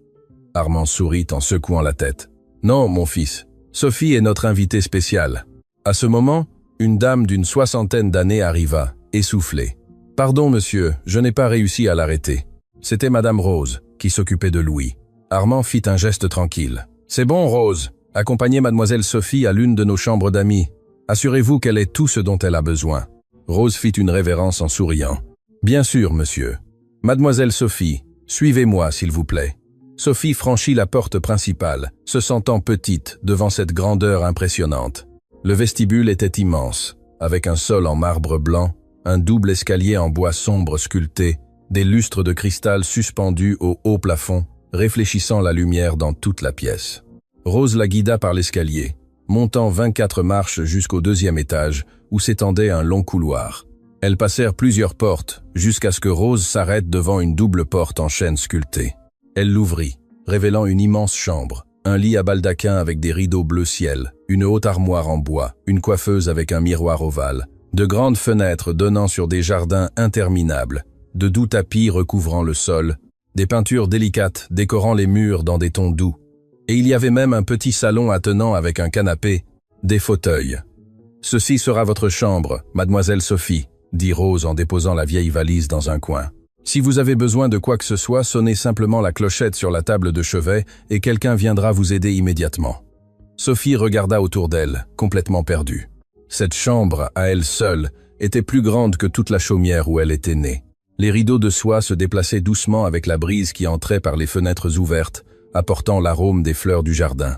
Armand sourit en secouant la tête. « Non, mon fils. Sophie est notre invitée spéciale. » À ce moment, une dame d'une 60aine d'années arriva, essoufflée. « Pardon, monsieur, je n'ai pas réussi à l'arrêter. » C'était Madame Rose, qui s'occupait de Louis. Armand fit un geste tranquille. « C'est bon, Rose. Accompagnez mademoiselle Sophie à l'une de nos chambres d'amis. Assurez-vous qu'elle ait tout ce dont elle a besoin. » Rose fit une révérence en souriant. « Bien sûr, monsieur. Mademoiselle Sophie, suivez-moi, s'il vous plaît. » Sophie franchit la porte principale, se sentant petite devant cette grandeur impressionnante. Le vestibule était immense, avec un sol en marbre blanc, un double escalier en bois sombre sculpté, des lustres de cristal suspendus au haut plafond, réfléchissant la lumière dans toute la pièce. Rose la guida par l'escalier, montant 24 marches jusqu'au 2e étage, où s'étendait un long couloir. Elles passèrent plusieurs portes, jusqu'à ce que Rose s'arrête devant une double porte en chêne sculpté. Elle l'ouvrit, révélant une immense chambre, un lit à baldaquin avec des rideaux bleu ciel, une haute armoire en bois, une coiffeuse avec un miroir ovale, de grandes fenêtres donnant sur des jardins interminables, de doux tapis recouvrant le sol, des peintures délicates décorant les murs dans des tons doux. Et il y avait même un petit salon attenant avec un canapé, des fauteuils. « Ceci sera votre chambre, mademoiselle Sophie », dit Rose en déposant la vieille valise dans un coin. « Si vous avez besoin de quoi que ce soit, sonnez simplement la clochette sur la table de chevet et quelqu'un viendra vous aider immédiatement. » Sophie regarda autour d'elle, complètement perdue. Cette chambre, à elle seule, était plus grande que toute la chaumière où elle était née. Les rideaux de soie se déplaçaient doucement avec la brise qui entrait par les fenêtres ouvertes, apportant l'arôme des fleurs du jardin.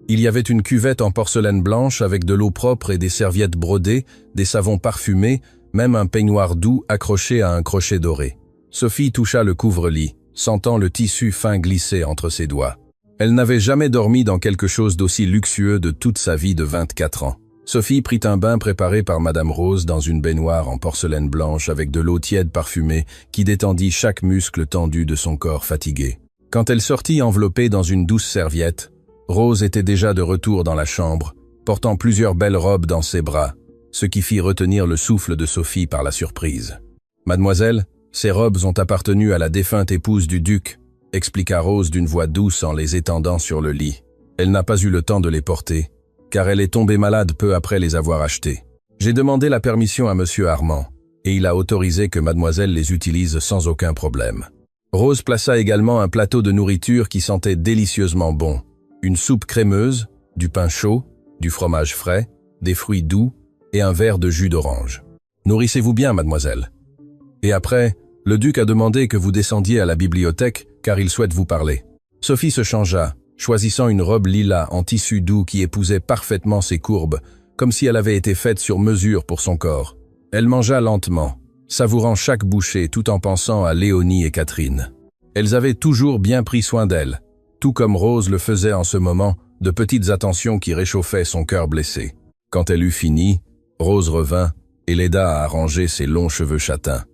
Il y avait une cuvette en porcelaine blanche avec de l'eau propre et des serviettes brodées, des savons parfumés, même un peignoir doux accroché à un crochet doré. Sophie toucha le couvre-lit, sentant le tissu fin glisser entre ses doigts. Elle n'avait jamais dormi dans quelque chose d'aussi luxueux de toute sa vie de 24 ans. Sophie prit un bain préparé par Madame Rose dans une baignoire en porcelaine blanche avec de l'eau tiède parfumée qui détendit chaque muscle tendu de son corps fatigué. Quand elle sortit enveloppée dans une douce serviette, Rose était déjà de retour dans la chambre, portant plusieurs belles robes dans ses bras, ce qui fit retenir le souffle de Sophie par la surprise. « Mademoiselle, ces robes ont appartenu à la défunte épouse du duc », expliqua Rose d'une voix douce en les étendant sur le lit. Elle n'a pas eu le temps de les porter, car elle est tombée malade peu après les avoir achetées. J'ai demandé la permission à monsieur Armand, et il a autorisé que mademoiselle les utilise sans aucun problème. Rose plaça également un plateau de nourriture qui sentait délicieusement bon. Une soupe crémeuse, du pain chaud, du fromage frais, des fruits doux et un verre de jus d'orange. « Nourrissez-vous bien, mademoiselle. » Et après, le duc a demandé que vous descendiez à la bibliothèque car il souhaite vous parler. Sophie se changea, choisissant une robe lilas en tissu doux qui épousait parfaitement ses courbes, comme si elle avait été faite sur mesure pour son corps. Elle mangea lentement, savourant chaque bouchée tout en pensant à Léonie et Catherine. Elles avaient toujours bien pris soin d'elle, tout comme Rose le faisait en ce moment, de petites attentions qui réchauffaient son cœur blessé. Quand elle eut fini, Rose revint, et l'aida à arranger ses longs cheveux châtains,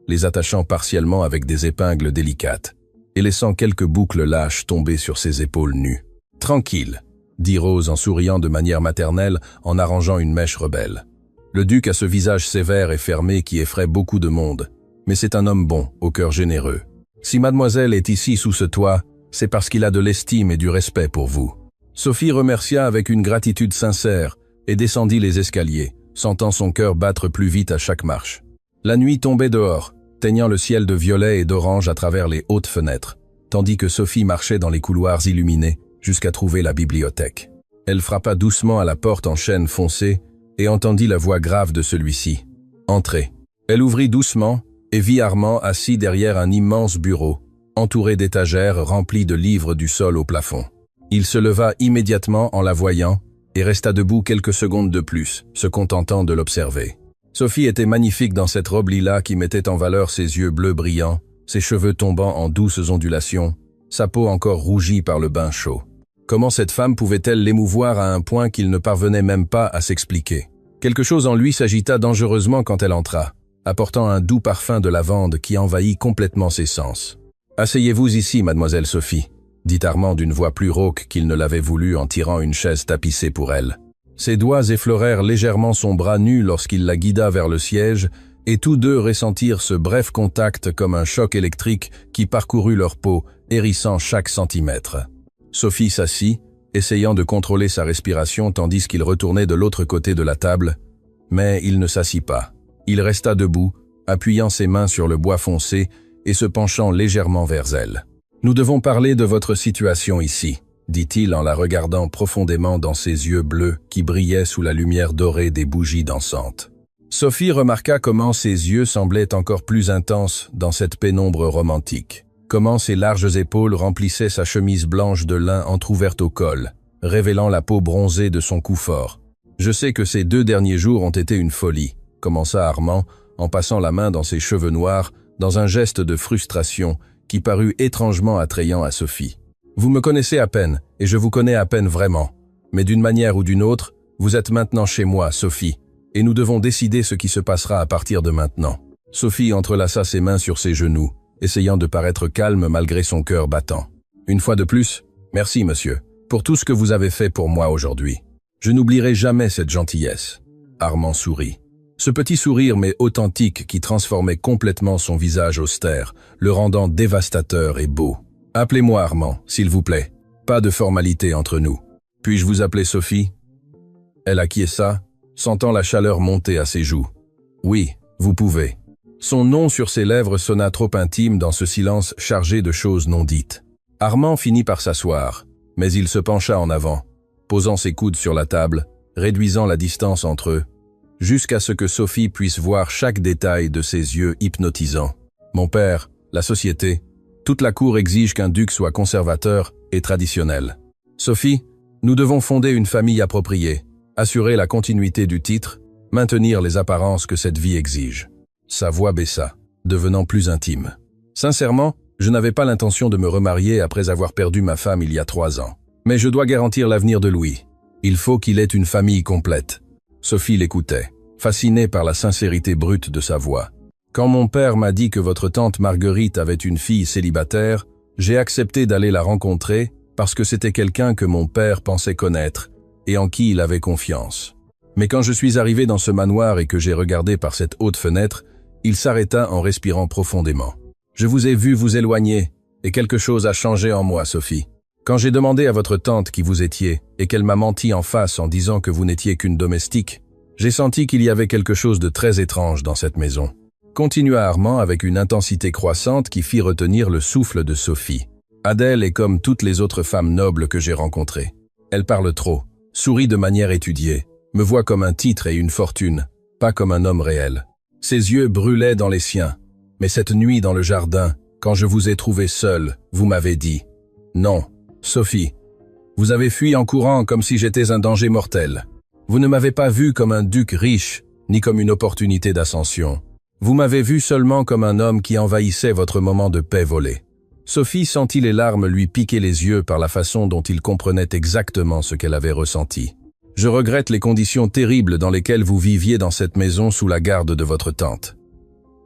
les attachant partiellement avec des épingles délicates, et laissant quelques boucles lâches tomber sur ses épaules nues. « Tranquille », dit Rose en souriant de manière maternelle en arrangeant une mèche rebelle. Le duc a ce visage sévère et fermé qui effraie beaucoup de monde, mais c'est un homme bon, au cœur généreux. Si mademoiselle est ici sous ce toit, c'est parce qu'il a de l'estime et du respect pour vous. Sophie remercia avec une gratitude sincère et descendit les escaliers, sentant son cœur battre plus vite à chaque marche. La nuit tombait dehors, teignant le ciel de violet et d'orange à travers les hautes fenêtres, tandis que Sophie marchait dans les couloirs illuminés jusqu'à trouver la bibliothèque. Elle frappa doucement à la porte en chêne foncé et entendit la voix grave de celui-ci. « Entrez ». Elle ouvrit doucement et vit Armand assis derrière un immense bureau, entouré d'étagères remplies de livres du sol au plafond. Il se leva immédiatement en la voyant et resta debout quelques secondes de plus, se contentant de l'observer. Sophie était magnifique dans cette robe lilas qui mettait en valeur ses yeux bleus brillants, ses cheveux tombant en douces ondulations, sa peau encore rougie par le bain chaud. Comment cette femme pouvait-elle l'émouvoir à un point qu'il ne parvenait même pas à s'expliquer? Quelque chose en lui s'agita dangereusement quand elle entra, apportant un doux parfum de lavande qui envahit complètement ses sens. « Asseyez-vous ici, mademoiselle Sophie », dit Armand d'une voix plus rauque qu'il ne l'avait voulu en tirant une chaise tapissée pour elle. Ses doigts effleurèrent légèrement son bras nu lorsqu'il la guida vers le siège, et tous deux ressentirent ce bref contact comme un choc électrique qui parcourut leur peau, hérissant chaque centimètre. Sophie s'assit, essayant de contrôler sa respiration tandis qu'il retournait de l'autre côté de la table, mais il ne s'assit pas. Il resta debout, appuyant ses mains sur le bois foncé et se penchant légèrement vers elle. « Nous devons parler de votre situation ici », dit-il en la regardant profondément dans ses yeux bleus qui brillaient sous la lumière dorée des bougies dansantes. Sophie remarqua comment ses yeux semblaient encore plus intenses dans cette pénombre romantique, comment ses larges épaules remplissaient sa chemise blanche de lin entr'ouverte au col, révélant la peau bronzée de son cou fort. « Je sais que ces 2 derniers jours ont été une folie », commença Armand en passant la main dans ses cheveux noirs, dans un geste de frustration qui parut étrangement attrayant à Sophie. « Vous me connaissez à peine, et je vous connais à peine vraiment. Mais d'une manière ou d'une autre, vous êtes maintenant chez moi, Sophie, et nous devons décider ce qui se passera à partir de maintenant. » Sophie entrelaça ses mains sur ses genoux, essayant de paraître calme malgré son cœur battant. « Une fois de plus, merci, monsieur, pour tout ce que vous avez fait pour moi aujourd'hui. Je n'oublierai jamais cette gentillesse. » Armand sourit. Ce petit sourire mais authentique qui transformait complètement son visage austère, le rendant dévastateur et beau. « Appelez-moi Armand, s'il vous plaît. Pas de formalité entre nous. Puis-je vous appeler Sophie ?» Elle acquiesça, sentant la chaleur monter à ses joues. « Oui, vous pouvez. » Son nom sur ses lèvres sonna trop intime dans ce silence chargé de choses non dites. Armand finit par s'asseoir, mais il se pencha en avant, posant ses coudes sur la table, réduisant la distance entre eux, jusqu'à ce que Sophie puisse voir chaque détail de ses yeux hypnotisants. « Mon père, la société, toute la cour exige qu'un duc soit conservateur et traditionnel. Sophie, nous devons fonder une famille appropriée, assurer la continuité du titre, maintenir les apparences que cette vie exige. » Sa voix baissa, devenant plus intime. « Sincèrement, je n'avais pas l'intention de me remarier après avoir perdu ma femme il y a 3 ans. Mais je dois garantir l'avenir de Louis. Il faut qu'il ait une famille complète. » Sophie l'écoutait, fascinée par la sincérité brute de sa voix. « Quand mon père m'a dit que votre tante Marguerite avait une fille célibataire, j'ai accepté d'aller la rencontrer parce que c'était quelqu'un que mon père pensait connaître et en qui il avait confiance. Mais quand je suis arrivé dans ce manoir et que j'ai regardé par cette haute fenêtre, il s'arrêta en respirant profondément. Je vous ai vu vous éloigner et quelque chose a changé en moi, Sophie. Quand j'ai demandé à votre tante qui vous étiez et qu'elle m'a menti en face en disant que vous n'étiez qu'une domestique, j'ai senti qu'il y avait quelque chose de très étrange dans cette maison. » Continua Armand avec une intensité croissante qui fit retenir le souffle de Sophie. « Adèle est comme toutes les autres femmes nobles que j'ai rencontrées. Elle parle trop, sourit de manière étudiée, me voit comme un titre et une fortune, pas comme un homme réel. Ses yeux brûlaient dans les siens. Mais cette nuit dans le jardin, quand je vous ai trouvé seul, vous m'avez dit « Non, Sophie, vous avez fui en courant comme si j'étais un danger mortel. Vous ne m'avez pas vu comme un duc riche, ni comme une opportunité d'ascension. Vous m'avez vu seulement comme un homme qui envahissait votre moment de paix volé. » Sophie sentit les larmes lui piquer les yeux par la façon dont il comprenait exactement ce qu'elle avait ressenti. Je regrette les conditions terribles dans lesquelles vous viviez dans cette maison sous la garde de votre tante. »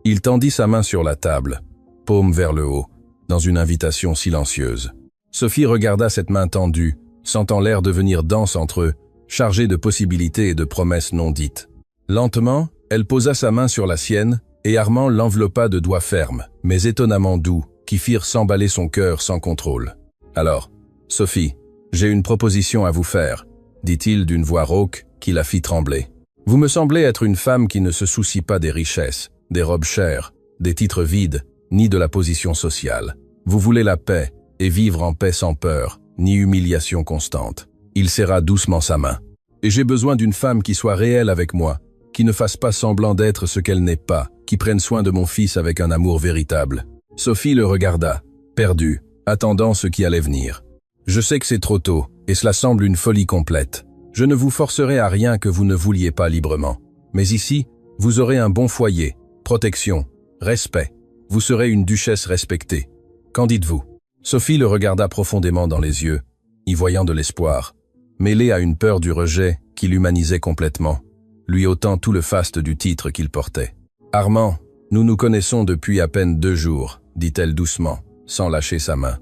Il tendit sa main sur la table, paume vers le haut, dans une invitation silencieuse. Sophie regarda cette main tendue, sentant l'air devenir dense entre eux, chargé de possibilités et de promesses non dites. Lentement, elle posa sa main sur la sienne, et Armand l'enveloppa de doigts fermes, mais étonnamment doux, qui firent s'emballer son cœur sans contrôle. « Alors, Sophie, j'ai une proposition à vous faire, » dit-il d'une voix rauque qui la fit trembler. « Vous me semblez être une femme qui ne se soucie pas des richesses, des robes chères, des titres vides, ni de la position sociale. Vous voulez la paix, et vivre en paix sans peur, ni humiliation constante. » Il serra doucement sa main. « Et j'ai besoin d'une femme qui soit réelle avec moi, qui ne fasse pas semblant d'être ce qu'elle n'est pas, qui prenne soin de mon fils avec un amour véritable. » Sophie le regarda, perdue, attendant ce qui allait venir. « Je sais que c'est trop tôt, et cela semble une folie complète. Je ne vous forcerai à rien que vous ne vouliez pas librement. Mais ici, vous aurez un bon foyer, protection, respect. Vous serez une duchesse respectée. Qu'en dites-vous » Sophie le regarda profondément dans les yeux, y voyant de l'espoir, mêlé à une peur du rejet qui l'humanisait complètement, lui ôtant tout le faste du titre qu'il portait. « Armand, nous nous connaissons depuis à peine 2 jours, dit-elle doucement, sans lâcher sa main.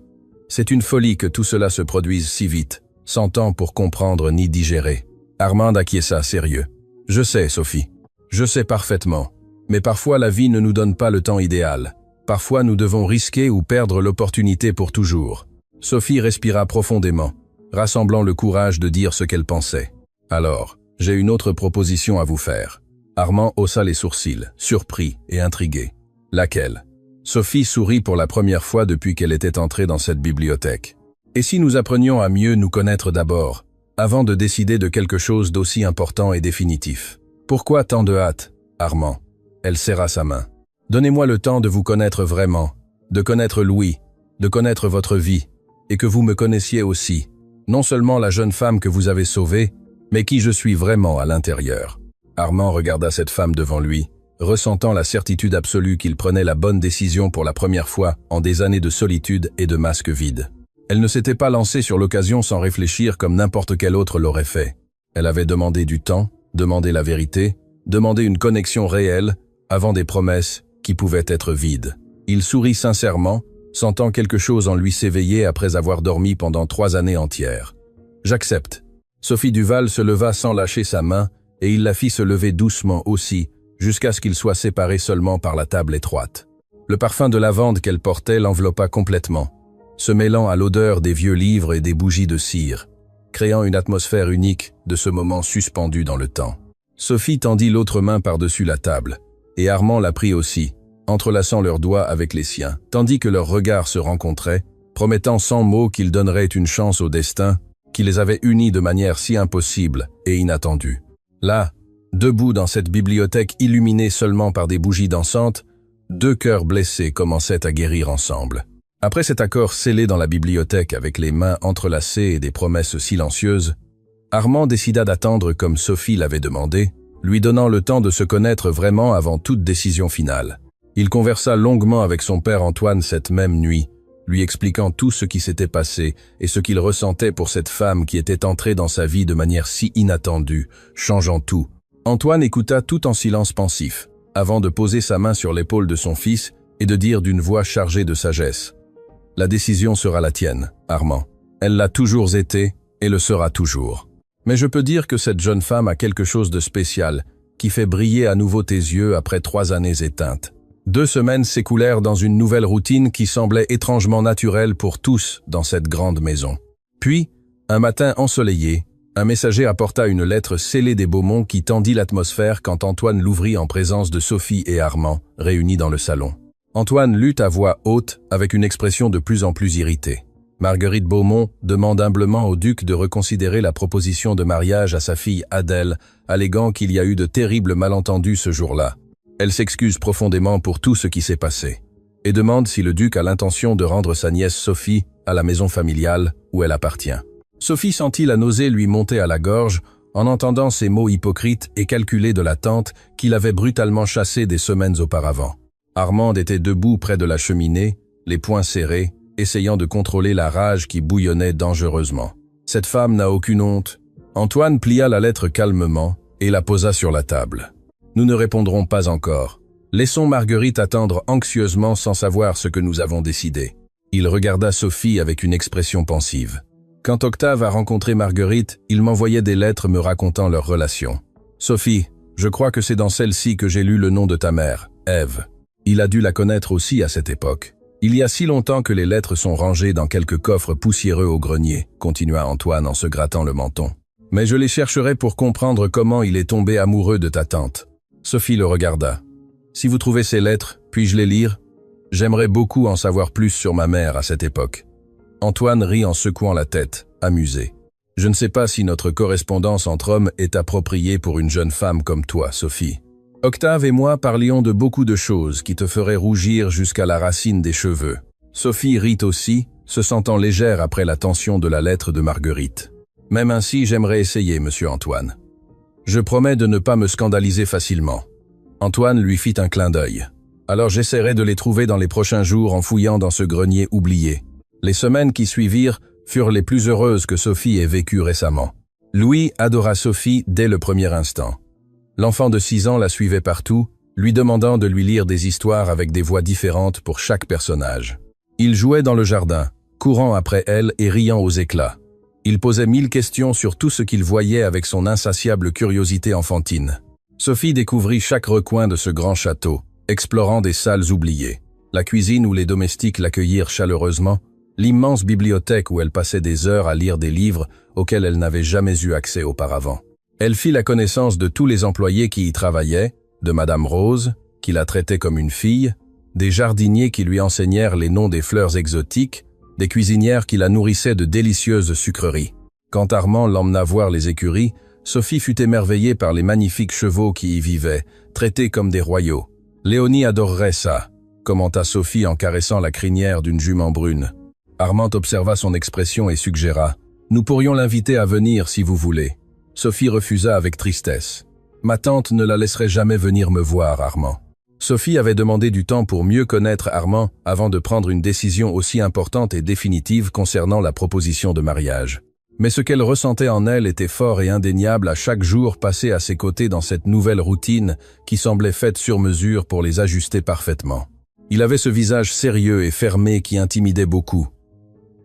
C'est une folie que tout cela se produise si vite, sans temps pour comprendre ni digérer. Armand acquiesça sérieux. « Je sais, Sophie. Je sais parfaitement. Mais parfois la vie ne nous donne pas le temps idéal. Parfois nous devons risquer ou perdre l'opportunité pour toujours. » Sophie respira profondément, rassemblant le courage de dire ce qu'elle pensait. « Alors, j'ai une autre proposition à vous faire. » Armand haussa les sourcils, surpris et intrigué. « Laquelle ?» Sophie sourit pour la première fois depuis qu'elle était entrée dans cette bibliothèque. « Et si nous apprenions à mieux nous connaître d'abord, avant de décider de quelque chose d'aussi important et définitif? Pourquoi tant de hâte, Armand ?» Elle serra sa main. « Donnez-moi le temps de vous connaître vraiment, de connaître Louis, de connaître votre vie, et que vous me connaissiez aussi, non seulement la jeune femme que vous avez sauvée, mais qui je suis vraiment à l'intérieur. » Armand regarda cette femme devant lui, ressentant la certitude absolue qu'il prenait la bonne décision pour la première fois en des années de solitude et de masque vide. Elle ne s'était pas lancée sur l'occasion sans réfléchir comme n'importe quel autre l'aurait fait. Elle avait demandé du temps, demandé la vérité, demandé une connexion réelle, avant des promesses qui pouvaient être vides. Il sourit sincèrement, sentant quelque chose en lui s'éveiller après avoir dormi pendant 3 années entières. « J'accepte. » Sophie Duval se leva sans lâcher sa main, et il la fit se lever doucement aussi, jusqu'à ce qu'ils soient séparés seulement par la table étroite. Le parfum de lavande qu'elle portait l'enveloppa complètement, se mêlant à l'odeur des vieux livres et des bougies de cire, créant une atmosphère unique de ce moment suspendu dans le temps. Sophie tendit l'autre main par-dessus la table, et Armand la prit aussi, entrelaçant leurs doigts avec les siens, tandis que leurs regards se rencontraient, promettant sans mots qu'ils donneraient une chance au destin qui les avait unis de manière si impossible et inattendue. Là, debout dans cette bibliothèque illuminée seulement par des bougies dansantes, 2 cœurs blessés commençaient à guérir ensemble. Après cet accord scellé dans la bibliothèque avec les mains entrelacées et des promesses silencieuses, Armand décida d'attendre comme Sophie l'avait demandé, lui donnant le temps de se connaître vraiment avant toute décision finale. Il conversa longuement avec son père Antoine cette même nuit, lui expliquant tout ce qui s'était passé et ce qu'il ressentait pour cette femme qui était entrée dans sa vie de manière si inattendue, changeant tout. Antoine écouta tout en silence pensif, avant de poser sa main sur l'épaule de son fils et de dire d'une voix chargée de sagesse. « La décision sera la tienne, Armand. Elle l'a toujours été et le sera toujours. Mais je peux dire que cette jeune femme a quelque chose de spécial, qui fait briller à nouveau tes yeux après 3 années éteintes. » 2 semaines s'écoulèrent dans une nouvelle routine qui semblait étrangement naturelle pour tous dans cette grande maison. Puis, un matin ensoleillé, un messager apporta une lettre scellée des Beaumont qui tendit l'atmosphère quand Antoine l'ouvrit en présence de Sophie et Armand, réunis dans le salon. Antoine lut à voix haute avec une expression de plus en plus irritée. Marguerite Beaumont demande humblement au duc de reconsidérer la proposition de mariage à sa fille Adèle, alléguant qu'il y a eu de terribles malentendus ce jour-là. Elle s'excuse profondément pour tout ce qui s'est passé et demande si le duc a l'intention de rendre sa nièce Sophie à la maison familiale où elle appartient. Sophie sentit la nausée lui monter à la gorge en entendant ces mots hypocrites et calculés de la tante qui l'avait brutalement chassée des semaines auparavant. Armande était debout près de la cheminée, les poings serrés, essayant de contrôler la rage qui bouillonnait dangereusement. « Cette femme n'a aucune honte. Antoine plia la lettre calmement et la posa sur la table. « Nous ne répondrons pas encore. Laissons Marguerite attendre anxieusement sans savoir ce que nous avons décidé. » Il regarda Sophie avec une expression pensive. Quand Octave a rencontré Marguerite, il m'envoyait des lettres me racontant leur relation. « Sophie, je crois que c'est dans celle-ci que j'ai lu le nom de ta mère, Ève. Il a dû la connaître aussi à cette époque. Il y a si longtemps que les lettres sont rangées dans quelques coffres poussiéreux au grenier, continua Antoine en se grattant le menton. Mais je les chercherai pour comprendre comment il est tombé amoureux de ta tante. Sophie le regarda. Si vous trouvez ces lettres, puis-je les lire? J'aimerais beaucoup en savoir plus sur ma mère à cette époque. Antoine rit en secouant la tête, amusé. Je ne sais pas si notre correspondance entre hommes est appropriée pour une jeune femme comme toi, Sophie. Octave et moi parlions de beaucoup de choses qui te feraient rougir jusqu'à la racine des cheveux. Sophie rit aussi, se sentant légère après la tension de la lettre de Marguerite. Même ainsi, j'aimerais essayer, monsieur Antoine. Je promets de ne pas me scandaliser facilement. Antoine lui fit un clin d'œil. Alors j'essaierai de les trouver dans les prochains jours en fouillant dans ce grenier oublié. Les semaines qui suivirent furent les plus heureuses que Sophie ait vécues récemment. Louis adora Sophie dès le premier instant. L'enfant de 6 ans la suivait partout, lui demandant de lui lire des histoires avec des voix différentes pour chaque personnage. Il jouait dans le jardin, courant après elle et riant aux éclats. Il posait 1000 questions sur tout ce qu'il voyait avec son insatiable curiosité enfantine. Sophie découvrit chaque recoin de ce grand château, explorant des salles oubliées. La cuisine où les domestiques l'accueillirent chaleureusement, l'immense bibliothèque où elle passait des heures à lire des livres auxquels elle n'avait jamais eu accès auparavant. Elle fit la connaissance de tous les employés qui y travaillaient, de Madame Rose, qui la traitait comme une fille, des jardiniers qui lui enseignèrent les noms des fleurs exotiques, des cuisinières qui la nourrissaient de délicieuses sucreries. Quand Armand l'emmena voir les écuries, Sophie fut émerveillée par les magnifiques chevaux qui y vivaient, traités comme des royaux. « Léonie adorerait ça », commenta Sophie en caressant la crinière d'une jument brune. Armand observa son expression et suggéra « Nous pourrions l'inviter à venir si vous voulez ». Sophie refusa avec tristesse. « Ma tante ne la laisserait jamais venir me voir, Armand. » Sophie avait demandé du temps pour mieux connaître Armand avant de prendre une décision aussi importante et définitive concernant la proposition de mariage. Mais ce qu'elle ressentait en elle était fort et indéniable à chaque jour passé à ses côtés dans cette nouvelle routine qui semblait faite sur mesure pour les ajuster parfaitement. Il avait ce visage sérieux et fermé qui intimidait beaucoup.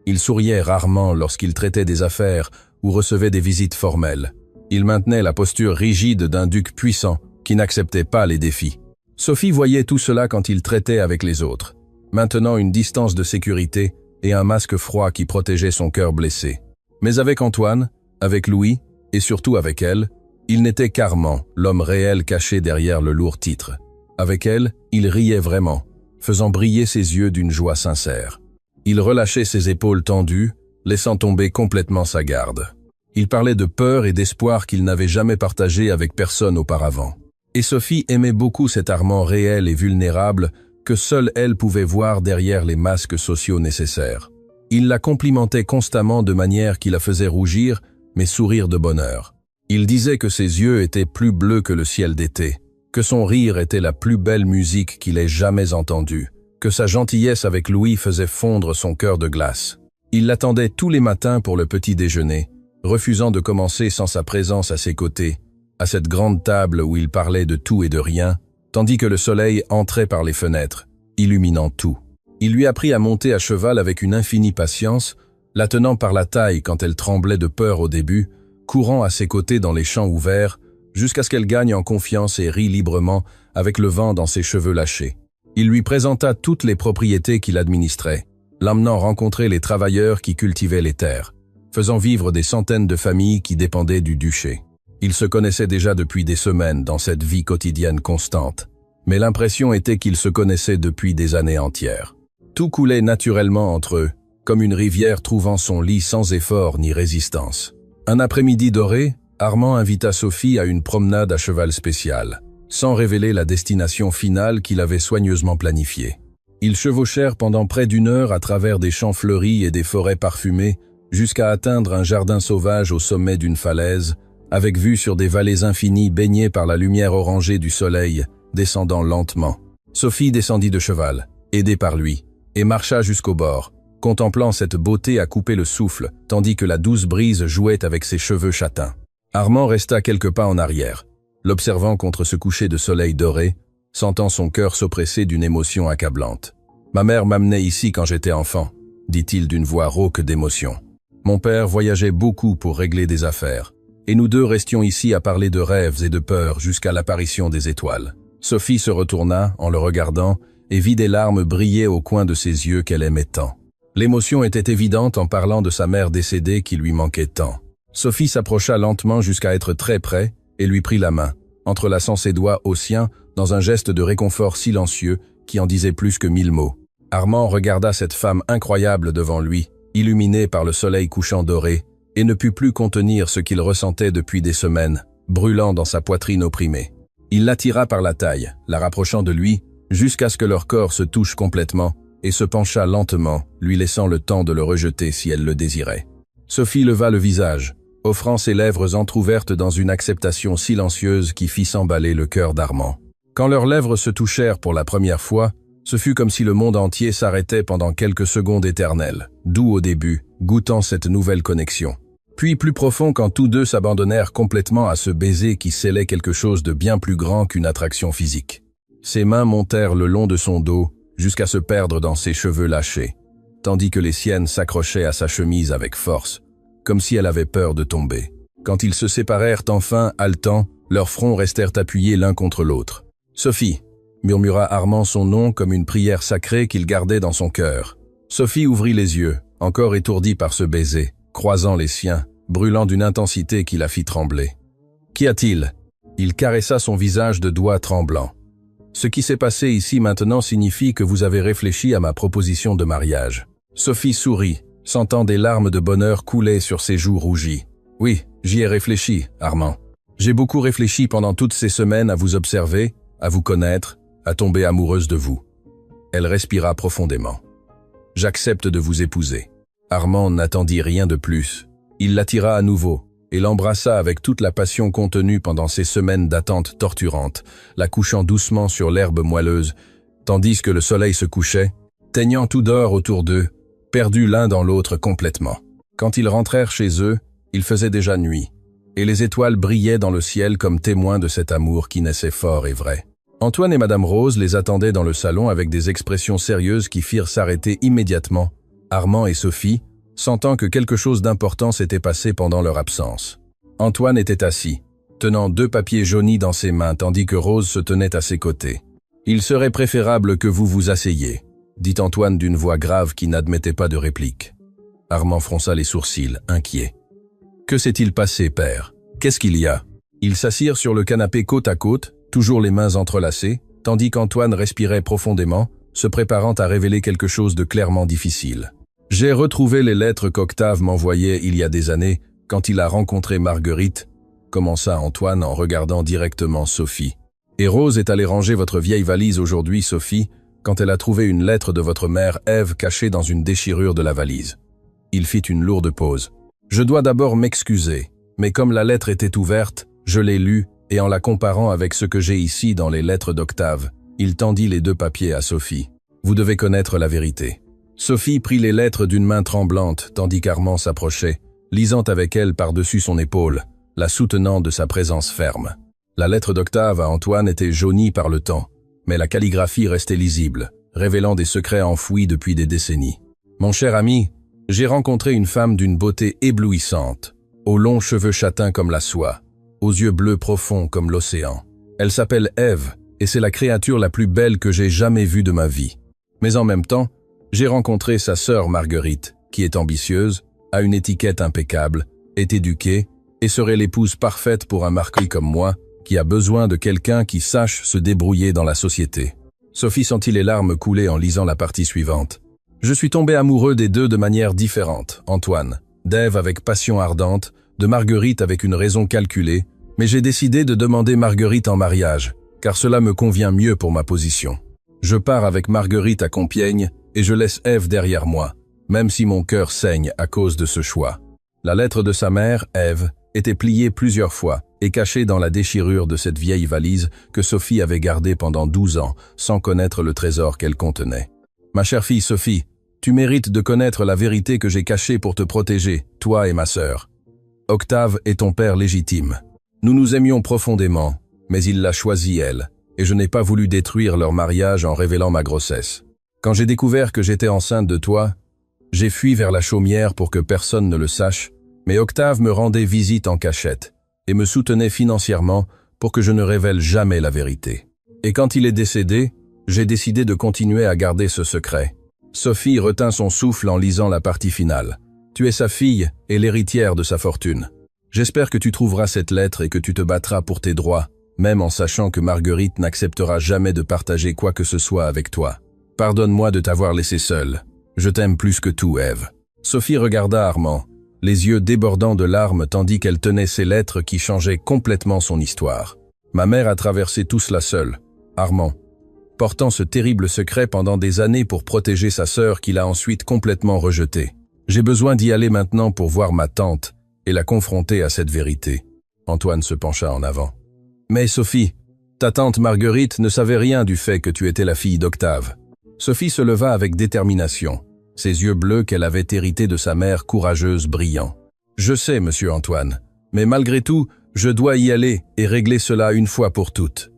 Il souriait rarement lorsqu'il traitait des affaires ou recevait des visites formelles. Il maintenait la posture rigide d'un duc puissant qui n'acceptait pas les défis. Sophie voyait tout cela quand il traitait avec les autres, maintenant une distance de sécurité et un masque froid qui protégeait son cœur blessé. Mais avec Antoine, avec Louis et surtout avec elle, il n'était qu'Armand, l'homme réel caché derrière le lourd titre. Avec elle, il riait vraiment, faisant briller ses yeux d'une joie sincère. Il relâchait ses épaules tendues, laissant tomber complètement sa garde. Il parlait de peur et d'espoir qu'il n'avait jamais partagé avec personne auparavant. Et Sophie aimait beaucoup cet Armand réel et vulnérable que seule elle pouvait voir derrière les masques sociaux nécessaires. Il la complimentait constamment de manière qui la faisait rougir, mais sourire de bonheur. Il disait que ses yeux étaient plus bleus que le ciel d'été, que son rire était la plus belle musique qu'il ait jamais entendue, que sa gentillesse avec Louis faisait fondre son cœur de glace. Il l'attendait tous les matins pour le petit déjeuner, refusant de commencer sans sa présence à ses côtés, à cette grande table où il parlait de tout et de rien, tandis que le soleil entrait par les fenêtres, illuminant tout. Il lui apprit à monter à cheval avec une infinie patience, la tenant par la taille quand elle tremblait de peur au début, courant à ses côtés dans les champs ouverts, jusqu'à ce qu'elle gagne en confiance et rit librement avec le vent dans ses cheveux lâchés. Il lui présenta toutes les propriétés qu'il administrait, l'emmenant rencontrer les travailleurs qui cultivaient les terres, faisant vivre des centaines de familles qui dépendaient du duché. Ils se connaissaient déjà depuis des semaines dans cette vie quotidienne constante, mais l'impression était qu'ils se connaissaient depuis des années entières. Tout coulait naturellement entre eux, comme une rivière trouvant son lit sans effort ni résistance. Un après-midi doré, Armand invita Sophie à une promenade à cheval spéciale, sans révéler la destination finale qu'il avait soigneusement planifiée. Ils chevauchèrent pendant près d'1 heure à travers des champs fleuris et des forêts parfumées, jusqu'à atteindre un jardin sauvage au sommet d'une falaise, avec vue sur des vallées infinies baignées par la lumière orangée du soleil, descendant lentement. Sophie descendit de cheval, aidée par lui, et marcha jusqu'au bord, contemplant cette beauté à couper le souffle, tandis que la douce brise jouait avec ses cheveux châtains. Armand resta quelques pas en arrière, l'observant contre ce coucher de soleil doré, sentant son cœur s'oppresser d'une émotion accablante. « Ma mère m'amenait ici quand j'étais enfant », dit-il d'une voix rauque d'émotion. « Mon père voyageait beaucoup pour régler des affaires, et nous deux restions ici à parler de rêves et de peurs jusqu'à l'apparition des étoiles. » Sophie se retourna en le regardant et vit des larmes briller au coin de ses yeux qu'elle aimait tant. L'émotion était évidente en parlant de sa mère décédée qui lui manquait tant. Sophie s'approcha lentement jusqu'à être très près et lui prit la main, entrelaçant ses doigts aux siens dans un geste de réconfort silencieux qui en disait plus que 1000 mots. Armand regarda cette femme incroyable devant lui, illuminée par le soleil couchant doré, et ne put plus contenir ce qu'il ressentait depuis des semaines, brûlant dans sa poitrine opprimée. Il l'attira par la taille, la rapprochant de lui, jusqu'à ce que leur corps se touchent complètement, et se pencha lentement, lui laissant le temps de le rejeter si elle le désirait. Sophie leva le visage, offrant ses lèvres entr'ouvertes dans une acceptation silencieuse qui fit s'emballer le cœur d'Armand. Quand leurs lèvres se touchèrent pour la première fois, ce fut comme si le monde entier s'arrêtait pendant quelques secondes éternelles, doux au début, goûtant cette nouvelle connexion. Puis plus profond quand tous deux s'abandonnèrent complètement à ce baiser qui scellait quelque chose de bien plus grand qu'une attraction physique. Ses mains montèrent le long de son dos, jusqu'à se perdre dans ses cheveux lâchés, tandis que les siennes s'accrochaient à sa chemise avec force, comme si elle avait peur de tomber. Quand ils se séparèrent enfin, haletants, leurs fronts restèrent appuyés l'un contre l'autre. « Sophie !» murmura Armand son nom comme une prière sacrée qu'il gardait dans son cœur. Sophie ouvrit les yeux, encore étourdie par ce baiser, croisant les siens, brûlant d'une intensité qui la fit trembler. « Qu'y a-t-il » Il caressa son visage de doigts tremblants. « Ce qui s'est passé ici maintenant signifie que vous avez réfléchi à ma proposition de mariage. » Sophie sourit, sentant des larmes de bonheur couler sur ses joues rougies. « Oui, j'y ai réfléchi, Armand. J'ai beaucoup réfléchi pendant toutes ces semaines à vous observer, à vous connaître, à tomber amoureuse de vous. » Elle respira profondément. « J'accepte de vous épouser. » Armand n'attendit rien de plus. Il l'attira à nouveau et l'embrassa avec toute la passion contenue pendant ces semaines d'attente torturante, la couchant doucement sur l'herbe moelleuse, tandis que le soleil se couchait, teignant tout d'or autour d'eux, perdus l'un dans l'autre complètement. Quand ils rentrèrent chez eux, il faisait déjà nuit, et les étoiles brillaient dans le ciel comme témoins de cet amour qui naissait fort et vrai. Antoine et Madame Rose les attendaient dans le salon avec des expressions sérieuses qui firent s'arrêter immédiatement Armand et Sophie, sentant que quelque chose d'important s'était passé pendant leur absence. Antoine était assis, tenant 2 papiers jaunis dans ses mains tandis que Rose se tenait à ses côtés. « Il serait préférable que vous vous asseyiez », dit Antoine d'une voix grave qui n'admettait pas de réplique. Armand fronça les sourcils, inquiet. « Que s'est-il passé, père? Qu'est-ce qu'il y a ?» Ils s'assirent sur le canapé côte à côte, toujours les mains entrelacées, tandis qu'Antoine respirait profondément, se préparant à révéler quelque chose de clairement difficile. « J'ai retrouvé les lettres qu'Octave m'envoyait il y a des années, quand il a rencontré Marguerite, » commença Antoine en regardant directement Sophie. « Et Rose est allée ranger votre vieille valise aujourd'hui, Sophie, quand elle a trouvé une lettre de votre mère Ève cachée dans une déchirure de la valise. » Il fit une lourde pause. « Je dois d'abord m'excuser, mais comme la lettre était ouverte, je l'ai lue, et en la comparant avec ce que j'ai ici dans les lettres d'Octave, il tendit les 2 papiers à Sophie. « Vous devez connaître la vérité. » Sophie prit les lettres d'une main tremblante, tandis qu'Armand s'approchait, lisant avec elle par-dessus son épaule, la soutenant de sa présence ferme. La lettre d'Octave à Antoine était jaunie par le temps, mais la calligraphie restait lisible, révélant des secrets enfouis depuis des décennies. « Mon cher ami, j'ai rencontré une femme d'une beauté éblouissante, aux longs cheveux châtains comme la soie, aux yeux bleus profonds comme l'océan. Elle s'appelle Ève, et c'est la créature la plus belle que j'ai jamais vue de ma vie. Mais en même temps, j'ai rencontré sa sœur Marguerite, qui est ambitieuse, a une étiquette impeccable, est éduquée, et serait l'épouse parfaite pour un marquis comme moi, qui a besoin de quelqu'un qui sache se débrouiller dans la société. » Sophie sentit les larmes couler en lisant la partie suivante. « Je suis tombé amoureux des 2 de manière différente, Antoine. D'Ève avec passion ardente, de Marguerite avec une raison calculée, mais j'ai décidé de demander Marguerite en mariage, car cela me convient mieux pour ma position. Je pars avec Marguerite à Compiègne et je laisse Ève derrière moi, même si mon cœur saigne à cause de ce choix. » La lettre de sa mère, Ève, était pliée plusieurs fois et cachée dans la déchirure de cette vieille valise que Sophie avait gardée pendant 12 ans, sans connaître le trésor qu'elle contenait. « Ma chère fille Sophie, tu mérites de connaître la vérité que j'ai cachée pour te protéger, toi et ma sœur. » Octave est ton père légitime. Nous nous aimions profondément, mais il l'a choisie elle, et je n'ai pas voulu détruire leur mariage en révélant ma grossesse. Quand j'ai découvert que j'étais enceinte de toi, j'ai fui vers la chaumière pour que personne ne le sache, mais Octave me rendait visite en cachette et me soutenait financièrement pour que je ne révèle jamais la vérité. Et quand il est décédé, j'ai décidé de continuer à garder ce secret. Sophie retint son souffle en lisant la partie finale. Tu es sa fille et l'héritière de sa fortune. J'espère que tu trouveras cette lettre et que tu te battras pour tes droits, même en sachant que Marguerite n'acceptera jamais de partager quoi que ce soit avec toi. Pardonne-moi de t'avoir laissé seule. Je t'aime plus que tout, Ève. Sophie regarda Armand, les yeux débordant de larmes tandis qu'elle tenait ces lettres qui changeaient complètement son histoire. Ma mère a traversé tout cela seule, Armand, portant ce terrible secret pendant des années pour protéger sa sœur qu'il a ensuite complètement rejetée. J'ai besoin d'y aller maintenant pour voir ma tante et la confronter à cette vérité. Antoine se pencha en avant. Mais Sophie, ta tante Marguerite ne savait rien du fait que tu étais la fille d'Octave. Sophie se leva avec détermination, ses yeux bleus qu'elle avait hérités de sa mère courageuse brillants. Je sais, monsieur Antoine, mais malgré tout, je dois y aller et régler cela une fois pour toutes.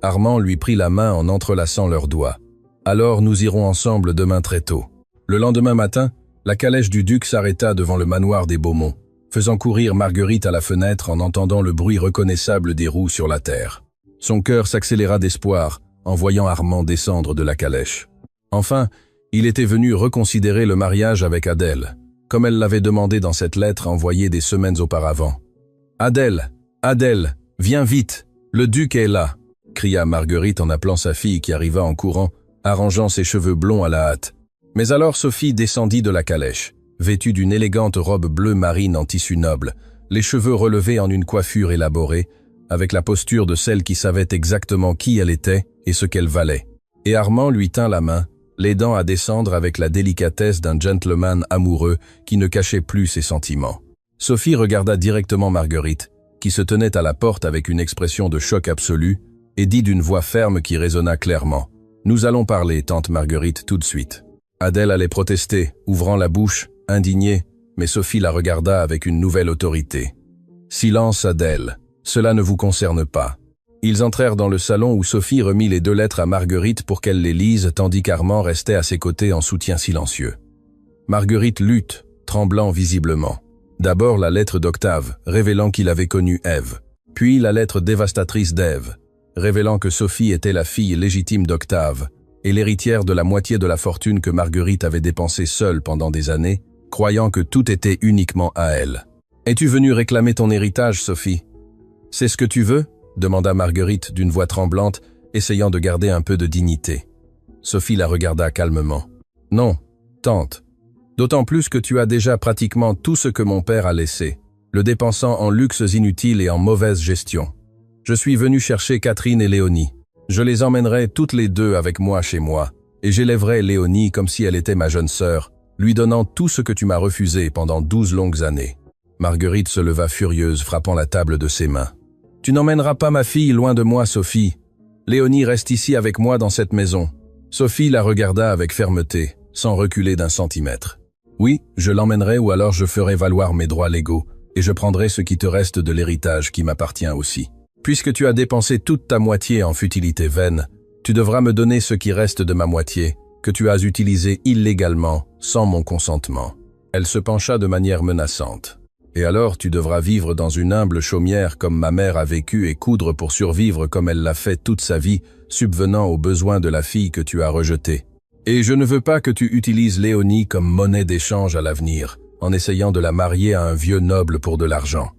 Armand lui prit la main en entrelaçant leurs doigts. Alors nous irons ensemble demain très tôt. Le lendemain matin, la calèche du duc s'arrêta devant le manoir des Beaumont, faisant courir Marguerite à la fenêtre en entendant le bruit reconnaissable des roues sur la terre. Son cœur s'accéléra d'espoir en voyant Armand descendre de la calèche. Enfin, il était venu reconsidérer le mariage avec Adèle, comme elle l'avait demandé dans cette lettre envoyée des semaines auparavant. « Adèle, Adèle, viens vite, le duc est là !» cria Marguerite en appelant sa fille qui arriva en courant, arrangeant ses cheveux blonds à la hâte. Mais alors Sophie descendit de la calèche, vêtue d'une élégante robe bleu marine en tissu noble, les cheveux relevés en une coiffure élaborée, avec la posture de celle qui savait exactement qui elle était et ce qu'elle valait. Et Armand lui tint la main, l'aidant à descendre avec la délicatesse d'un gentleman amoureux qui ne cachait plus ses sentiments. Sophie regarda directement Marguerite, qui se tenait à la porte avec une expression de choc absolu, et dit d'une voix ferme qui résonna clairement. « Nous allons parler, tante Marguerite, tout de suite. » Adèle allait protester, ouvrant la bouche, indignée, mais Sophie la regarda avec une nouvelle autorité. « Silence, Adèle, cela ne vous concerne pas. » Ils entrèrent dans le salon où Sophie remit les 2 lettres à Marguerite pour qu'elle les lise, tandis qu'Armand restait à ses côtés en soutien silencieux. Marguerite lutte, tremblant visiblement. D'abord la lettre d'Octave, révélant qu'il avait connu Ève. Puis la lettre dévastatrice d'Ève, révélant que Sophie était la fille légitime d'Octave et l'héritière de la moitié de la fortune que Marguerite avait dépensée seule pendant des années, croyant que tout était uniquement à elle. « Es-tu venue réclamer ton héritage, Sophie ? C'est ce que tu veux ?» demanda Marguerite d'une voix tremblante, essayant de garder un peu de dignité. Sophie la regarda calmement. « Non, tante. D'autant plus que tu as déjà pratiquement tout ce que mon père a laissé, le dépensant en luxes inutiles et en mauvaise gestion. Je suis venu chercher Catherine et Léonie. Je les emmènerai toutes les 2 avec moi chez moi, et j'élèverai Léonie comme si elle était ma jeune sœur, lui donnant tout ce que tu m'as refusé pendant 12 longues années. » Marguerite se leva furieuse, frappant la table de ses mains. « Tu n'emmèneras pas ma fille loin de moi, Sophie. Léonie reste ici avec moi dans cette maison. » Sophie la regarda avec fermeté, sans reculer d'un centimètre. « Oui, je l'emmènerai ou alors je ferai valoir mes droits légaux, et je prendrai ce qui te reste de l'héritage qui m'appartient aussi. Puisque tu as dépensé toute ta moitié en futilités vaines, tu devras me donner ce qui reste de ma moitié, que tu as utilisé illégalement, sans mon consentement. » Elle se pencha de manière menaçante. « Et alors tu devras vivre dans une humble chaumière comme ma mère a vécu et coudre pour survivre comme elle l'a fait toute sa vie, subvenant aux besoins de la fille que tu as rejetée. Et je ne veux pas que tu utilises Léonie comme monnaie d'échange à l'avenir, en essayant de la marier à un vieux noble pour de l'argent.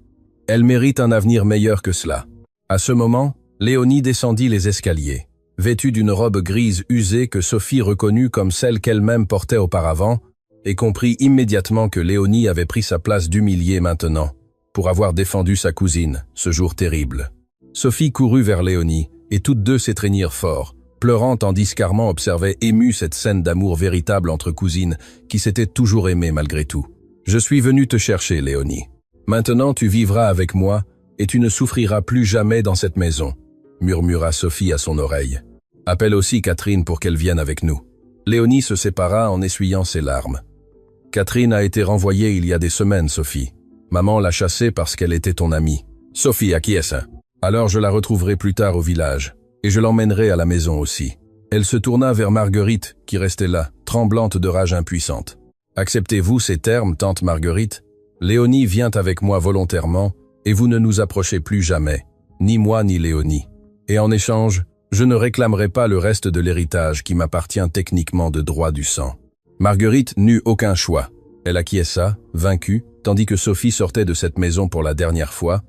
Elle mérite un avenir meilleur que cela. » À ce moment, Léonie descendit les escaliers, vêtue d'une robe grise usée que Sophie reconnut comme celle qu'elle-même portait auparavant, et comprit immédiatement que Léonie avait pris sa place d'humiliée maintenant, pour avoir défendu sa cousine, ce jour terrible. Sophie courut vers Léonie, et toutes 2 s'étreignirent fort, pleurant tandis qu'Armand observait ému cette scène d'amour véritable entre cousines, qui s'étaient toujours aimées malgré tout. « Je suis venu te chercher, Léonie. Maintenant tu vivras avec moi, et tu ne souffriras plus jamais dans cette maison, » murmura Sophie à son oreille. « Appelle aussi Catherine pour qu'elle vienne avec nous. » Léonie se sépara en essuyant ses larmes. « Catherine a été renvoyée il y a des semaines, Sophie. Maman l'a chassée parce qu'elle était ton amie. Sophie, à qui est-ce? Alors je la retrouverai plus tard au village, et je l'emmènerai à la maison aussi. Elle se tourna vers Marguerite, qui restait là, tremblante de rage impuissante. Acceptez-vous ces termes, tante Marguerite? Léonie vient avec moi volontairement, et vous ne nous approchez plus jamais, ni moi ni Léonie. Et en échange, je ne réclamerai pas le reste de l'héritage qui m'appartient techniquement de droit du sang. Marguerite n'eut aucun choix. Elle acquiesça, vaincue, tandis que Sophie sortait de cette maison pour la dernière fois,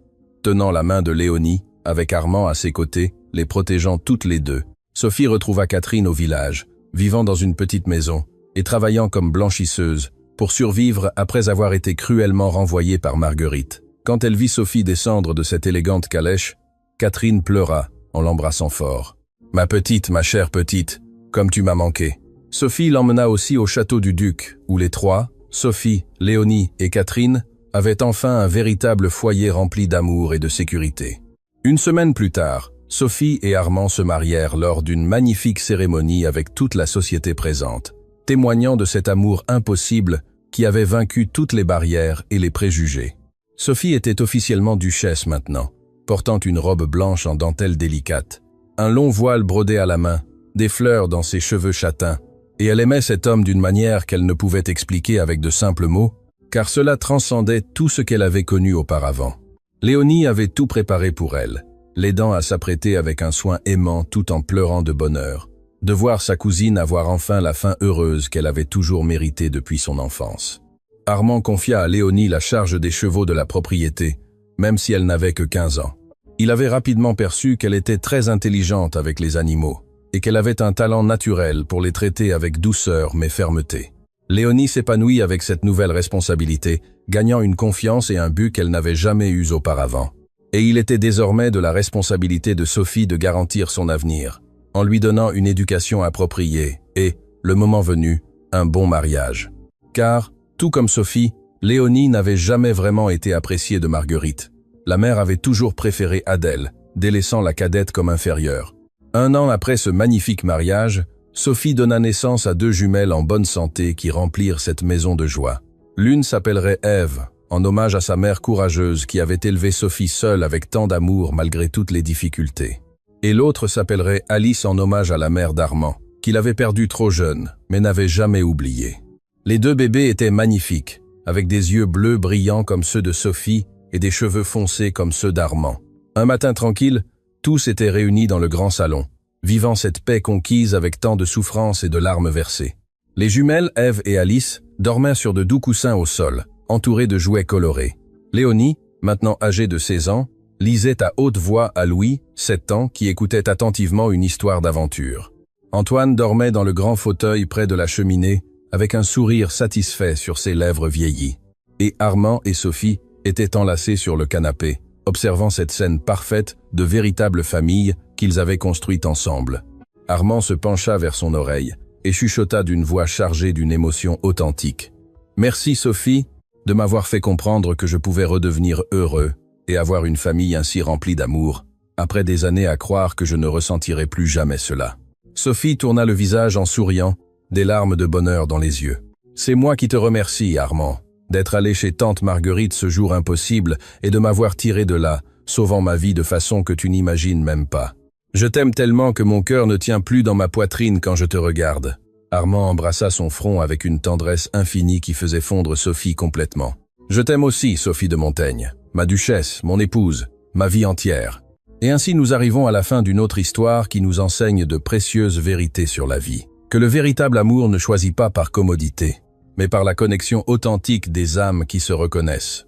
tenant la main de Léonie, avec Armand à ses côtés, les protégeant toutes les deux. Sophie retrouva Catherine au village, vivant dans une petite maison, et travaillant comme blanchisseuse, pour survivre après avoir été cruellement renvoyée par Marguerite. Quand elle vit Sophie descendre de cette élégante calèche, Catherine pleura, en l'embrassant fort. « Ma petite, ma chère petite, comme tu m'as manqué. » Sophie l'emmena aussi au château du duc, où les trois, Sophie, Léonie et Catherine, avaient enfin un véritable foyer rempli d'amour et de sécurité. Une semaine plus tard, Sophie et Armand se marièrent lors d'une magnifique cérémonie avec toute la société présente, témoignant de cet amour impossible qui avait vaincu toutes les barrières et les préjugés. Sophie était officiellement duchesse maintenant, portant une robe blanche en dentelle délicate, un long voile brodé à la main, des fleurs dans ses cheveux châtains, et elle aimait cet homme d'une manière qu'elle ne pouvait expliquer avec de simples mots, car cela transcendait tout ce qu'elle avait connu auparavant. Léonie avait tout préparé pour elle, l'aidant à s'apprêter avec un soin aimant tout en pleurant de bonheur, de voir sa cousine avoir enfin la fin heureuse qu'elle avait toujours méritée depuis son enfance. Armand confia à Léonie la charge des chevaux de la propriété, même si elle n'avait que 15 ans. Il avait rapidement perçu qu'elle était très intelligente avec les animaux, et qu'elle avait un talent naturel pour les traiter avec douceur mais fermeté. Léonie s'épanouit avec cette nouvelle responsabilité, gagnant une confiance et un but qu'elle n'avait jamais eus auparavant. Et il était désormais de la responsabilité de Sophie de garantir son avenir, en lui donnant une éducation appropriée et, le moment venu, un bon mariage. Car, tout comme Sophie, Léonie n'avait jamais vraiment été appréciée de Marguerite. La mère avait toujours préféré Adèle, délaissant la cadette comme inférieure. 1 an après ce magnifique mariage, Sophie donna naissance à 2 jumelles en bonne santé qui remplirent cette maison de joie. L'une s'appellerait Ève, en hommage à sa mère courageuse qui avait élevé Sophie seule avec tant d'amour malgré toutes les difficultés. Et l'autre s'appellerait Alice en hommage à la mère d'Armand, qu'il avait perdue trop jeune, mais n'avait jamais oubliée. Les 2 bébés étaient magnifiques, avec des yeux bleus brillants comme ceux de Sophie et des cheveux foncés comme ceux d'Armand. Un matin tranquille, tous étaient réunis dans le grand salon, vivant cette paix conquise avec tant de souffrances et de larmes versées. Les jumelles, Ève et Alice, dormaient sur de doux coussins au sol, entourés de jouets colorés. Léonie, maintenant âgée de 16 ans, lisait à haute voix à Louis, 7 ans, qui écoutait attentivement une histoire d'aventure. Antoine dormait dans le grand fauteuil près de la cheminée, avec un sourire satisfait sur ses lèvres vieillies. Et Armand et Sophie étaient enlacés sur le canapé, observant cette scène parfaite de véritable famille qu'ils avaient construite ensemble. Armand se pencha vers son oreille et chuchota d'une voix chargée d'une émotion authentique. « Merci Sophie de m'avoir fait comprendre que je pouvais redevenir heureux et avoir une famille ainsi remplie d'amour, après des années à croire que je ne ressentirais plus jamais cela. » Sophie tourna le visage en souriant, des larmes de bonheur dans les yeux. « C'est moi qui te remercie, Armand, d'être allé chez tante Marguerite ce jour impossible et de m'avoir tiré de là, sauvant ma vie de façon que tu n'imagines même pas. Je t'aime tellement que mon cœur ne tient plus dans ma poitrine quand je te regarde. » Armand embrassa son front avec une tendresse infinie qui faisait fondre Sophie complètement. « Je t'aime aussi, Sophie de Montaigne, ma duchesse, mon épouse, ma vie entière. » Et ainsi nous arrivons à la fin d'une autre histoire qui nous enseigne de précieuses vérités sur la vie. Que le véritable amour ne choisit pas par commodité, mais par la connexion authentique des âmes qui se reconnaissent.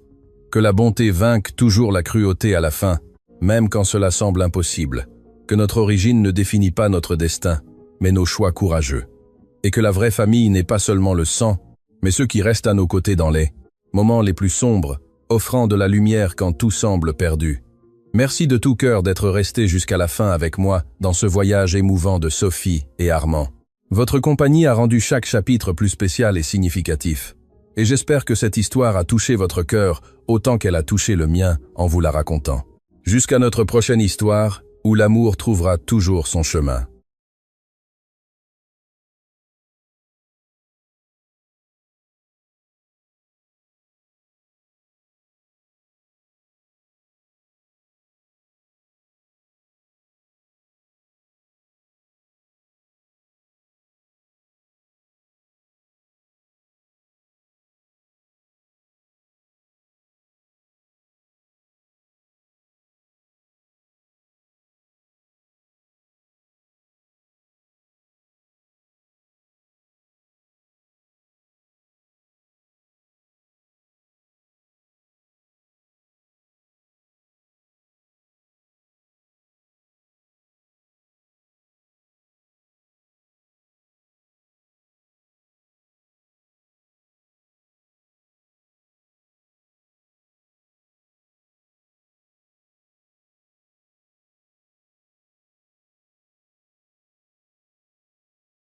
Que la bonté vainque toujours la cruauté à la fin, même quand cela semble impossible. Que notre origine ne définit pas notre destin, mais nos choix courageux. Et que la vraie famille n'est pas seulement le sang, mais ceux qui restent à nos côtés dans les moments les plus sombres, offrant de la lumière quand tout semble perdu. Merci de tout cœur d'être resté jusqu'à la fin avec moi dans ce voyage émouvant de Sophie et Armand. Votre compagnie a rendu chaque chapitre plus spécial et significatif. Et j'espère que cette histoire a touché votre cœur autant qu'elle a touché le mien en vous la racontant. Jusqu'à notre prochaine histoire, où l'amour trouvera toujours son chemin.